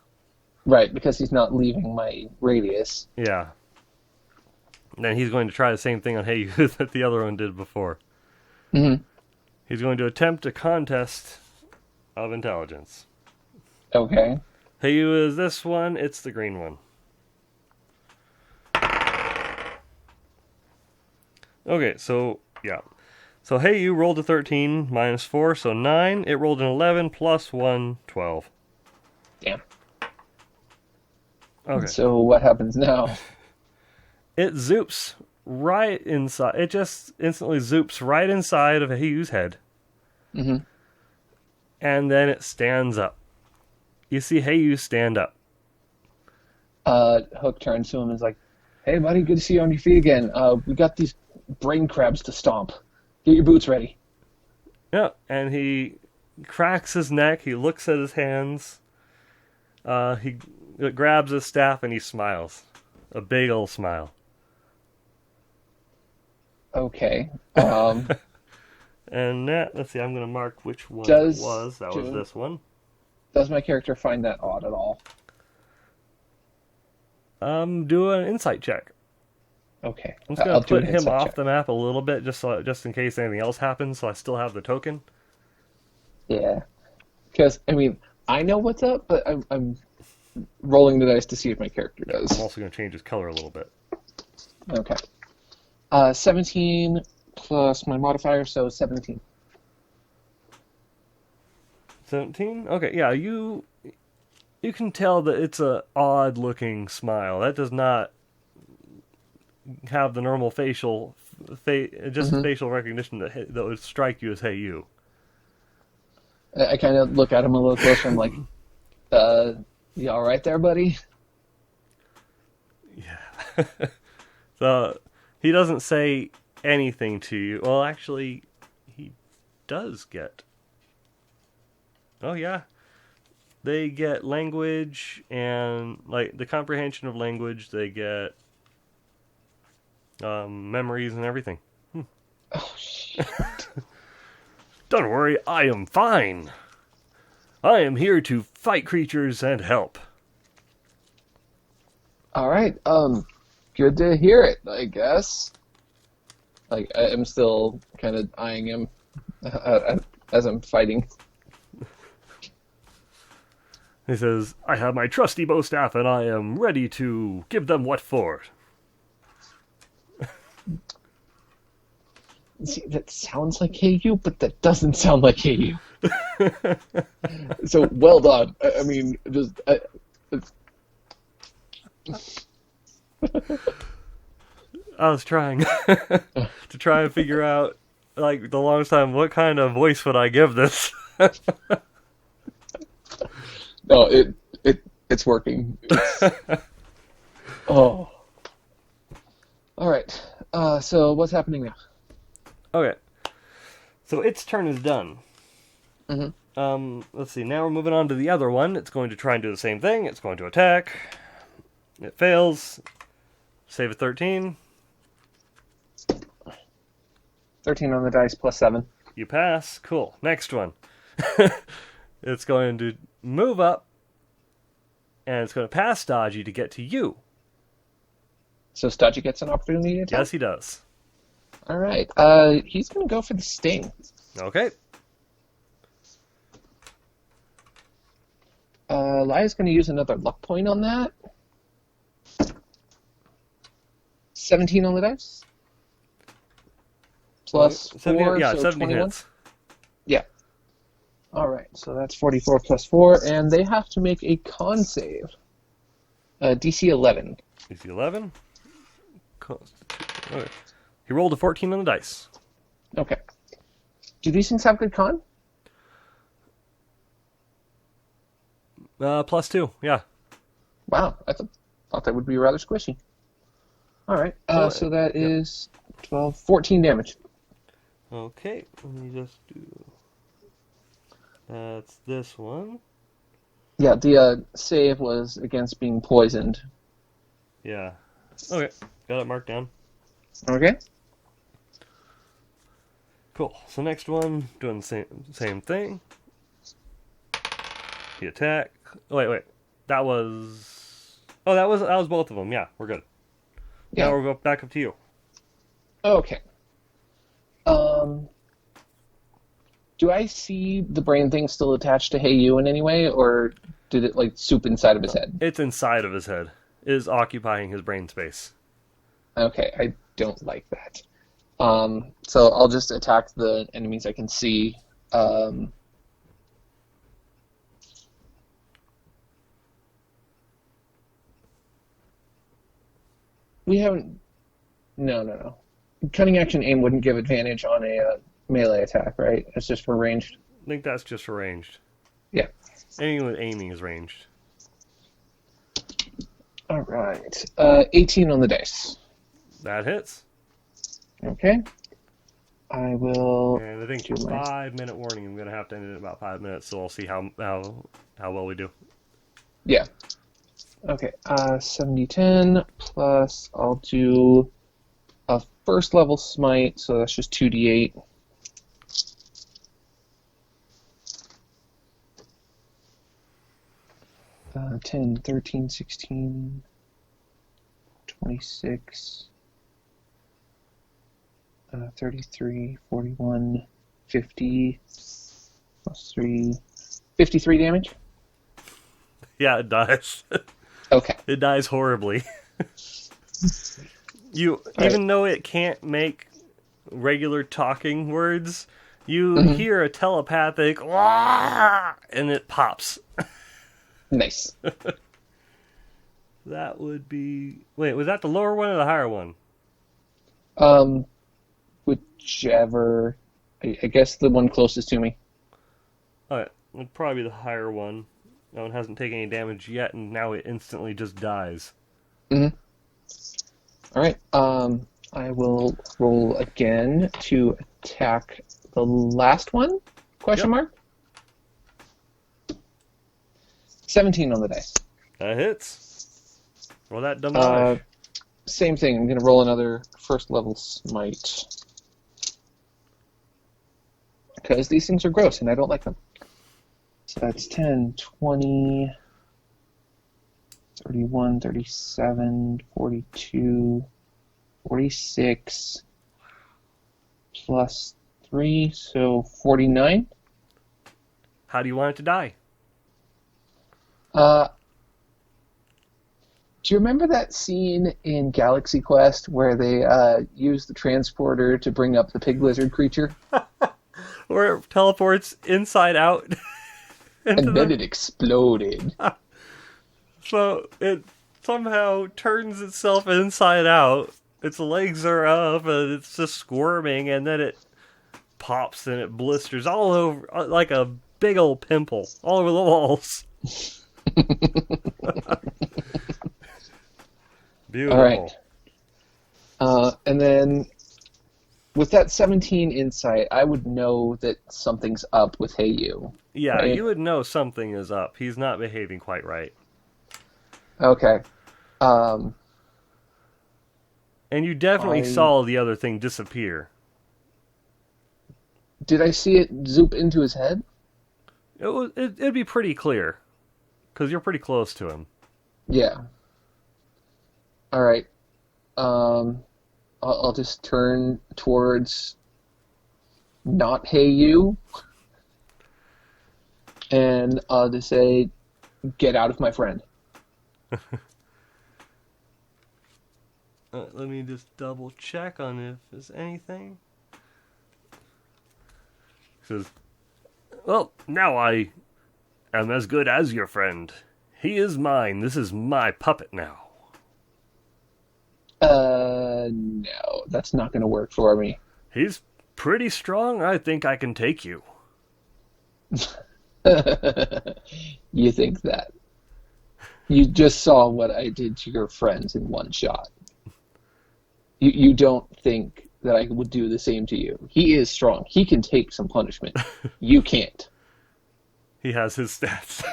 Right, because he's not leaving my radius. Yeah. And then he's going to try the same thing on Heyu that the other one did before. Mm-hmm. He's going to attempt a contest of intelligence. Okay. Heyu is this one, it's the green one. Okay, so, yeah. So Heyu rolled a 13, minus 4, so 9. It rolled an 11, plus 1, 12. Damn. Okay. So what happens now? It zoops right inside. It just instantly zoops right inside of Heyu's head. Mm-hmm. And then it stands up. You see Heyu stand up. Hook turns to him and is like, "Hey, buddy, good to see you on your feet again. We got these brain crabs to stomp. Get your boots ready." Yeah, and he cracks his neck. He looks at his hands. He grabs his staff and he smiles. A big old smile. Okay. And let's see, I'm going to mark which one it was. That was this one. Does my character find that odd at all? Do an insight check. Okay. I'm just going to put him off the map a little bit just in case anything else happens, so I still have the token. Yeah. Because, I mean, I know what's up, but I'm rolling the dice to see if my character does. I'm also going to change his color a little bit. Okay. 17 plus my modifier, so 17. 17? Okay, yeah, you can tell that it's a odd-looking smile. That does not have the normal facial recognition that would strike you as "Hey, you." I kind of look at him a little closer. I'm like, "You all right there, buddy?" Yeah. So he doesn't say anything to you. Well, actually, he does get. Oh yeah. They get language and like the comprehension of language. They get memories and everything. Oh shit! Don't worry, I am fine. I am here to fight creatures and help. All right. Good to hear it, I guess. Like I'm still kind of eyeing him as I'm fighting. He says, "I have my trusty bow staff and I am ready to give them what for." See, that sounds like "Hey you," but that doesn't sound like "Hey you." So well done. I mean, just. I was trying to try and figure out, like, the longest time, what kind of voice would I give this? No, it's working. Oh. All right. So what's happening now? Okay. So its turn is done. Mm-hmm. Let's see. Now we're moving on to the other one. It's going to try and do the same thing. It's going to attack. It fails. Save a 13. 13 on the dice plus 7. You pass. Cool. Next one. It's going to move up. And it's going to pass Stodgy to get to you. So Stodgy gets an opportunity to attack? Yes, he does. All right. He's going to go for the sting. Okay. Lia's going to use another luck point on that. 17 on the dice. Plus 4, yeah, so 70 21. hits. Yeah. All right, so that's 44 plus 4, and they have to make a con save. DC 11. DC 11. Okay. He rolled a 14 on the dice. Okay. Do these things have good con? Plus 2, yeah. Wow, I thought that would be rather squishy. All right, so that is 12, 14 damage. Okay, let me just do... That's this one. Yeah, the save was against being poisoned. Yeah. Okay. got it marked down. Okay. Cool. So next one, doing the same thing. The attack. Oh, wait. That was both of them. Yeah, we're good. Yeah. Now we'll go back up to you. Okay. Do I see the brain thing still attached to Hey You in any way, or did it like soup inside of his head? It's inside of his head. It is occupying his brain space. Okay, I don't like that. So I'll just attack the enemies I can see. We haven't. No. Cunning action aim wouldn't give advantage on a melee attack, right? It's just for ranged. I think that's just for ranged. Yeah. Anything with aiming is ranged. All right. 18 on the dice. That hits. Okay. I will. And I think 5-minute warning. I'm gonna have to end it in about 5 minutes, so I'll see how well we do. Yeah. Okay. 70-10 plus I'll do a first level smite, so that's just 2d8. Uh, 10, 13, 16, 26, 33, 41, 50, plus 3, 53 damage? Yeah, it dies. Okay. It dies horribly. Even though it can't make regular talking words, you hear a telepathic "Wah!" and it pops. Nice. That would be... Wait, was that the lower one or the higher one? Whichever. I guess the one closest to me. Alright, it would probably be the higher one. That one hasn't taken any damage yet, and now it instantly just dies. Mm-hmm. Alright, I will roll again to attack the last one? Question mark? 17 on the dice. That hits. Roll that dumb damage. Same thing. I'm going to roll another first level smite. Because these things are gross and I don't like them. So that's 10, 20, 31, 37, 42, 46, plus 3, so 49. How do you want it to die? Do you remember that scene in Galaxy Quest where they use the transporter to bring up the pig lizard creature? Or it teleports inside out. And then it exploded. So it somehow turns itself inside out. Its legs are up and it's just squirming, and then it pops and it blisters all over like a big old pimple all over the walls. Beautiful. All right. And then with that 17 insight, I would know that something's up with Hey You. Yeah, right? You would know something is up. He's not behaving quite right. Okay. And you definitely saw the other thing disappear. Did I see it zoop into his head? It'd be pretty clear, because you're pretty close to him. Yeah. All right. I'll just turn towards not Hey You, and I'll just say, "Get out of my friend." Let me just double check on if there's anything. It says, well, now I am as good as your friend. He is mine. This is my puppet now. No, that's not going to work for me. He's pretty strong. I think I can take you. You think that? You just saw what I did to your friends in one shot. You don't think that I would do the same to you. He is strong. He can take some punishment. You can't. He has his stats.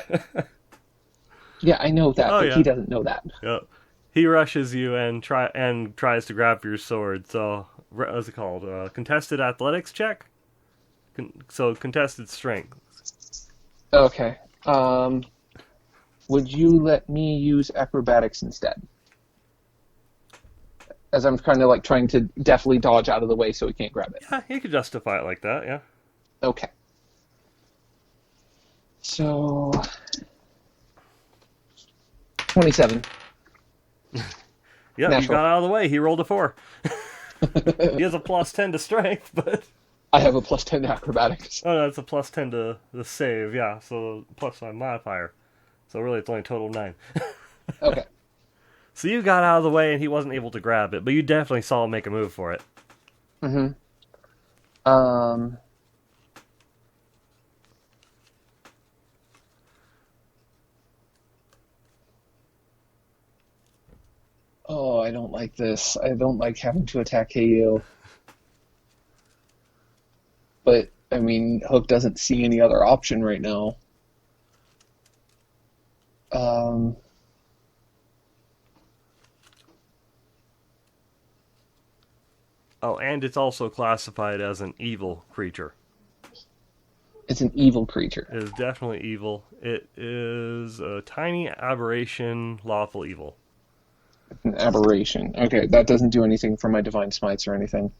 Yeah, I know that, but yeah. he doesn't know that. Yeah. he rushes you and tries to grab your sword. So what's it called? Contested athletics check. So contested strength. Okay. Would you let me use acrobatics instead? As I'm kind of like trying to deftly dodge out of the way so he can't grab it. Yeah, you could justify it like that. Yeah. Okay. So 27. Yeah, Natural. you got out of the way. He rolled a 4. He has a +10 to strength, but I have a +10 to acrobatics. oh, no, that's a +10 to the save. Yeah, so +5 modifier. So really, it's only total 9. Okay. So you got out of the way, and he wasn't able to grab it, but you definitely saw him make a move for it. Mm-hmm. Oh, I don't like this. I don't like having to attack KU. But, I mean, Hook doesn't see any other option right now. Oh, and it's also classified as an evil creature. It's an evil creature. It is definitely evil. It is a tiny aberration, lawful evil. An aberration. Okay, that doesn't do anything for my divine smites or anything.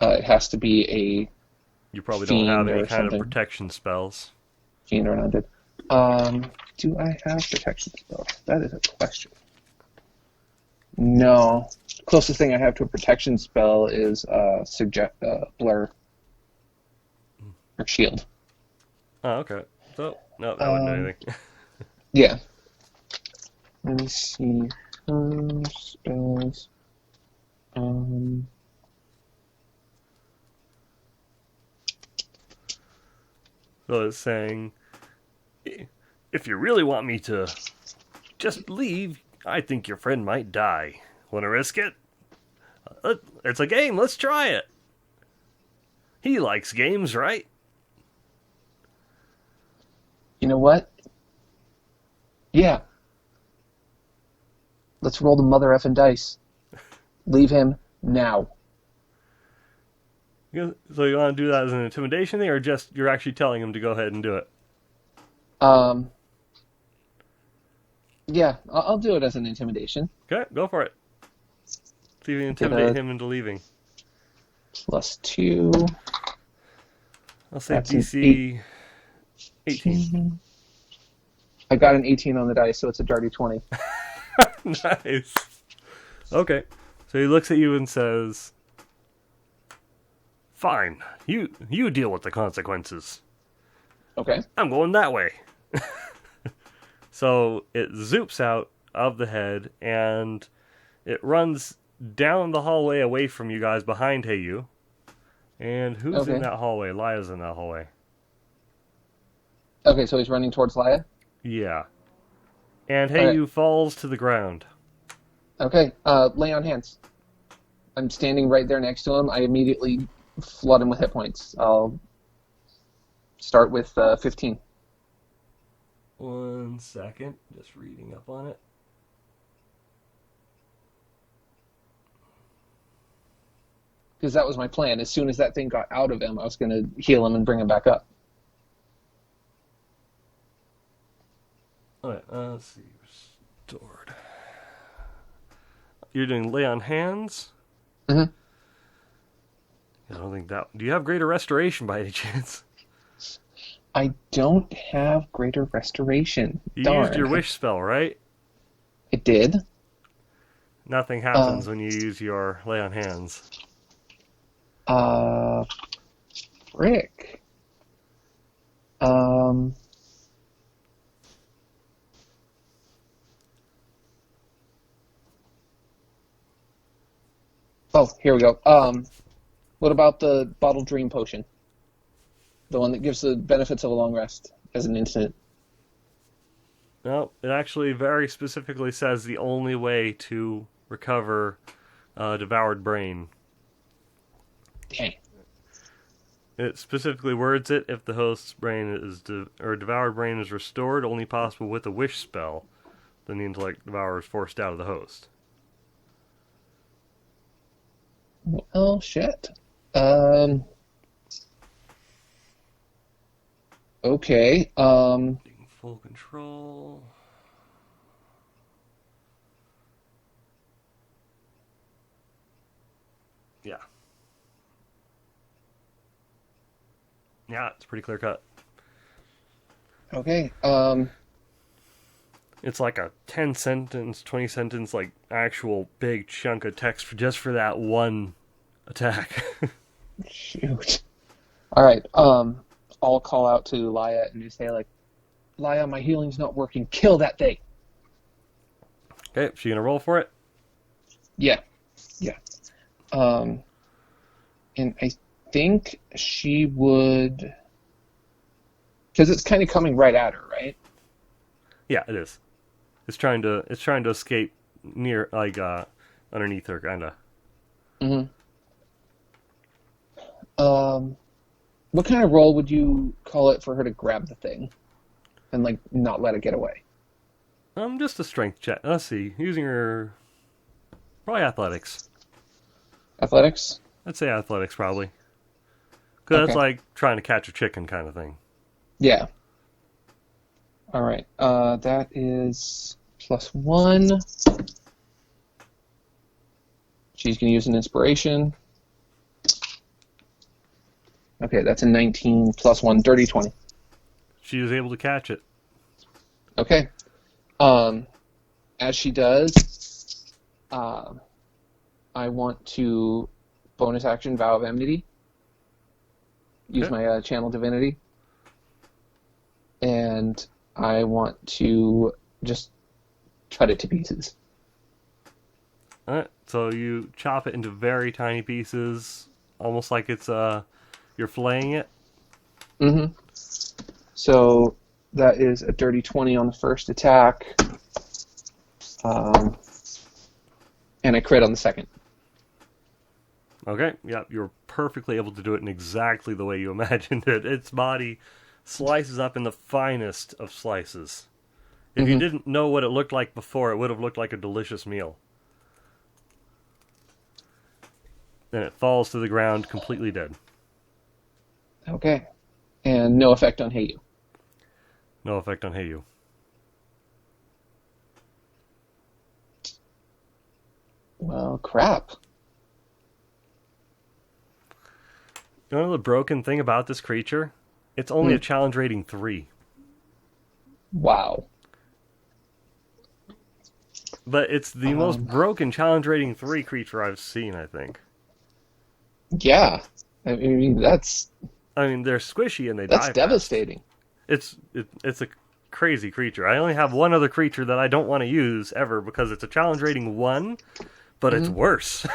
It has to be a You probably don't have fiend any or kind something. of protection spells. Fiend or undead. Do I have protection spells? That is a question. No. Closest thing I have to a protection spell is blur or shield. Oh, okay. So, no, that wouldn't do anything. Yeah. Let me see. Spells. So it's saying, if you really want me to just leave, I think your friend might die. Want to risk it? It's a game. Let's try it. He likes games, right? You know what? Yeah. Let's roll the mother effing dice. Leave him now. So you want to do that as an intimidation thing, or just you're actually telling him to go ahead and do it? Yeah, I'll do it as an intimidation. Okay, go for it. See if you can intimidate him into leaving. +2. I'll say That's an DC 18. I got an 18 on the dice, so it's a dirty 20. Nice. Okay. So he looks at you and says, "Fine. You deal with the consequences. Okay. I'm going that way." So it zoops out of the head and it runs down the hallway away from you guys behind Heyu. And who's in that hallway? Laya's in that hallway. Okay, so he's running towards Laya? Yeah. And Heyu falls to the ground. Okay, lay on hands. I'm standing right there next to him. I immediately flood him with hit points. I'll start with 15. 1 second. Just reading up on it. Because that was my plan. As soon as that thing got out of him, I was going to heal him and bring him back up. Alright, let's see. Restored. You're doing lay on hands? Mm-hmm. I don't think that... Do you have greater restoration by any chance? I don't have greater restoration. You Darn. used your wish spell, right? It did? Nothing happens when you use your lay on hands. Rick. Oh, here we go. What about the bottled dream potion? The one that gives the benefits of a long rest as an instant. No, it actually very specifically says the only way to recover devoured brain. Dang. It specifically words it: if the host's brain is devoured brain is restored, only possible with a wish spell. then the intellect devourer is forced out of the host. Oh, shit. Okay. Full control. Yeah. Yeah, it's pretty clear cut. Okay. It's like a 10 sentence, 20 sentence, like actual big chunk of text just for that one attack. Shoot. All right. I'll call out to Laya and just say, like, Laya, my healing's not working. Kill that thing. Okay, she gonna roll for it? Yeah. And I think she would, because it's kind of coming right at her, right? Yeah, it is. It's trying to escape near, like, underneath her, kinda. What kind of roll would you call it for her to grab the thing and, like, not let it get away? Just a strength check. Let's see. Using her, probably athletics. Athletics? I'd say athletics, probably. Because that's Okay. like trying to catch a chicken kind of thing. Yeah. All right. That is +1. She's going to use an inspiration. Okay, that's a 19 +1, dirty 20. She was able to catch it. Okay. As she does, I want to bonus action Vow of Enmity. Use Okay. my channel divinity. And I want to just cut it to pieces. Alright, so you chop it into very tiny pieces, almost like it's you're filleting it. Mm-hmm. So that is a dirty 20 on the first attack. And I crit on the second. Okay, yep, you're perfectly able to do it in exactly the way you imagined it. Its body slices up in the finest of slices. If you didn't know what it looked like before, it would have looked like a delicious meal. Then it falls to the ground completely dead. Okay. And no effect on Heiyu. No effect on Heiyu. Well, crap. You know the broken thing about this creature? It's only a challenge rating 3. Wow. But it's the most broken challenge rating 3 creature I've seen, I think. Yeah. I mean, that's they're squishy and they die fast. devastating. It's a crazy creature. I only have one other creature that I don't want to use ever because it's a challenge rating 1, but it's worse.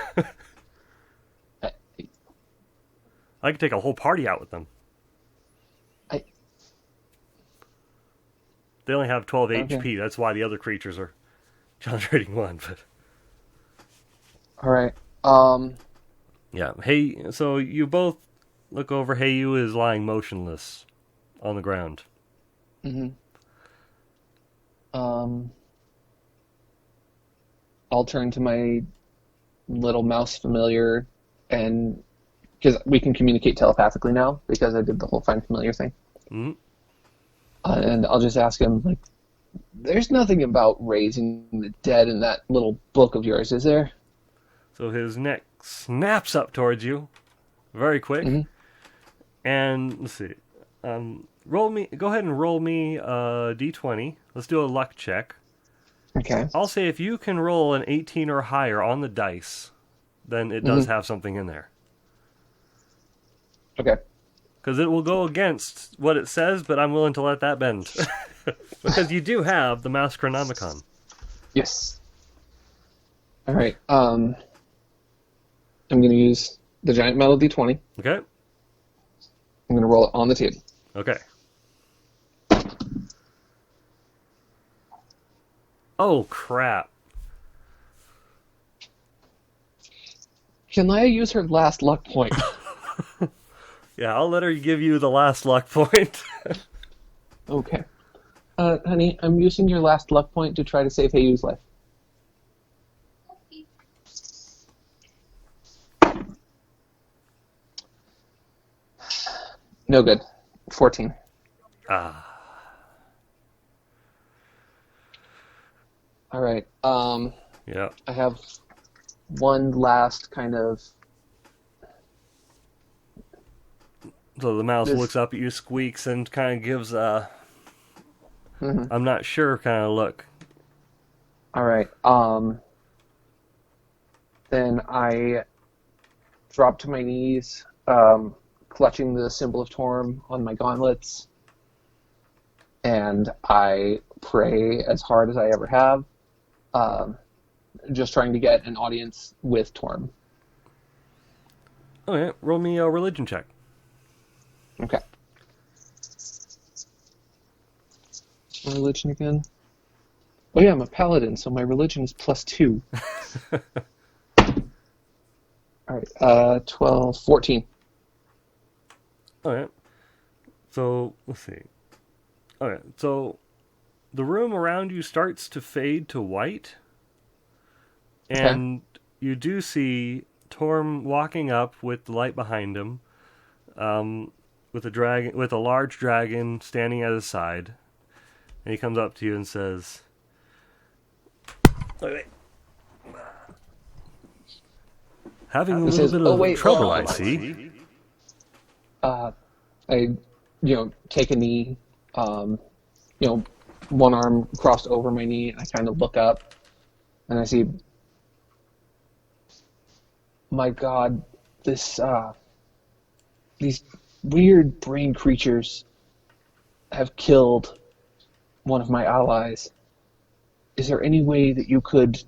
I could take a whole party out with them. They only have 12 HP. That's why the other creatures are challenge rating 1. But All right. yeah. Hey, so you both look over. Heiyu is lying motionless on the ground. I'll turn to my little mouse familiar, and because we can communicate telepathically now because I did the whole find familiar thing. Mm-hmm. And I'll just ask him, like, there's nothing about raising the dead in that little book of yours, is there? So his neck snaps up towards you, very quick. And let's see, go ahead and roll me a d20. Let's do a luck check. Okay. I'll say if you can roll an 18 or higher on the dice, then it does have something in there. Okay. Because it will go against what it says, but I'm willing to let that bend. Because you do have the Mouse Chronomicon. Yes. All right. I'm going to use the giant metal d20. Okay. I'm going to roll it on the table. Okay. Oh, crap. Can Laya use her last luck point? Yeah, I'll let her give you the last luck point. Okay. Honey, I'm using your last luck point to try to save Heiyu's life. No good. 14. Ah. All right. Yeah. I have one last kind of... So the mouse This- looks up at you, squeaks, and kind of gives a Mhm. I'm not sure kind of look. All right. Then I drop to my knees, clutching the symbol of Torm on my gauntlets, and I pray as hard as I ever have, just trying to get an audience with Torm. Okay, roll me a religion check. Okay. My religion again? Oh yeah, I'm a paladin, so my religion is +2. All right, 12, 14. Alright. So, let's see. Alright, so the room around you starts to fade to white. And you do see Torm walking up with the light behind him, with a large dragon standing at his side. And he comes up to you and says, "Wait. Having a He little says, bit "Oh, of wait, trouble, hold I on." see." I, take a knee, one arm crossed over my knee, and I kind of look up, and I see, my God, these weird brain creatures have killed one of my allies. Is there any way that you could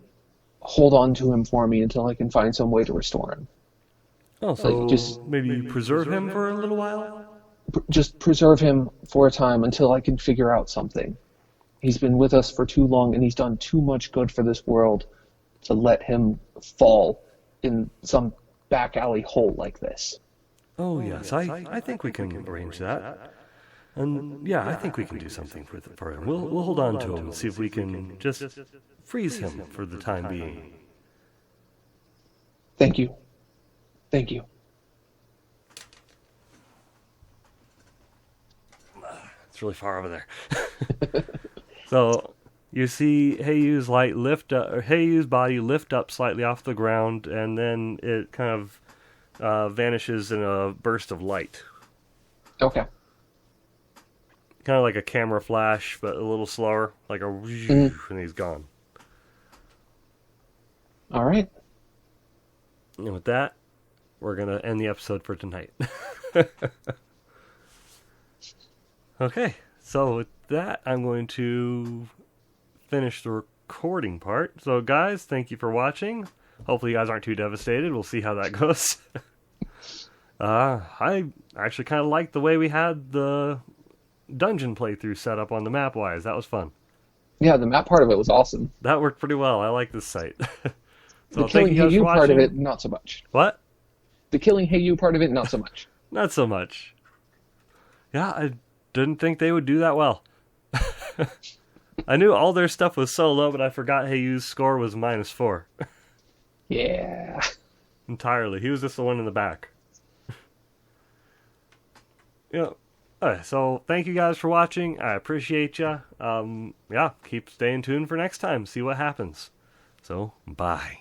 hold on to him for me until I can find some way to restore him? Oh, so just- maybe you preserve him for a little while? Just preserve him for a time until I can figure out something. He's been with us for too long, and he's done too much good for this world to let him fall in some back alley hole like this. Oh, yes, I think we can arrange that. And yeah, I think we can do something for him. We'll hold on to him and see if we can just freeze him for the time being. Thank you. Thank you. It's really far over there. So you see Heiyu's Heiyu's body lift up slightly off the ground, and then it kind of vanishes in a burst of light. Okay. Kind of like a camera flash, but a little slower, like a and he's gone. All right. And with that, we're going to end the episode for tonight. Okay, so with that, I'm going to finish the recording part. So guys, thank you for watching. Hopefully you guys aren't too devastated. We'll see how that goes. I actually kind of liked the way we had the dungeon playthrough set up on the map-wise. That was fun. Yeah, the map part of it was awesome. That worked pretty well. I like this site. So The thank killing you guys for Heiyu part of watching. it, not so much. What? The killing Heiyu part of it, not so much. Not so much. Yeah, I didn't think they would do that well. I knew all their stuff was so low, but I forgot Heiyu's score was -4. Yeah. Entirely. He was just the one in the back. Yeah. Alright, so thank you guys for watching. I appreciate you. Yeah, keep staying tuned for next time. See what happens. So, bye.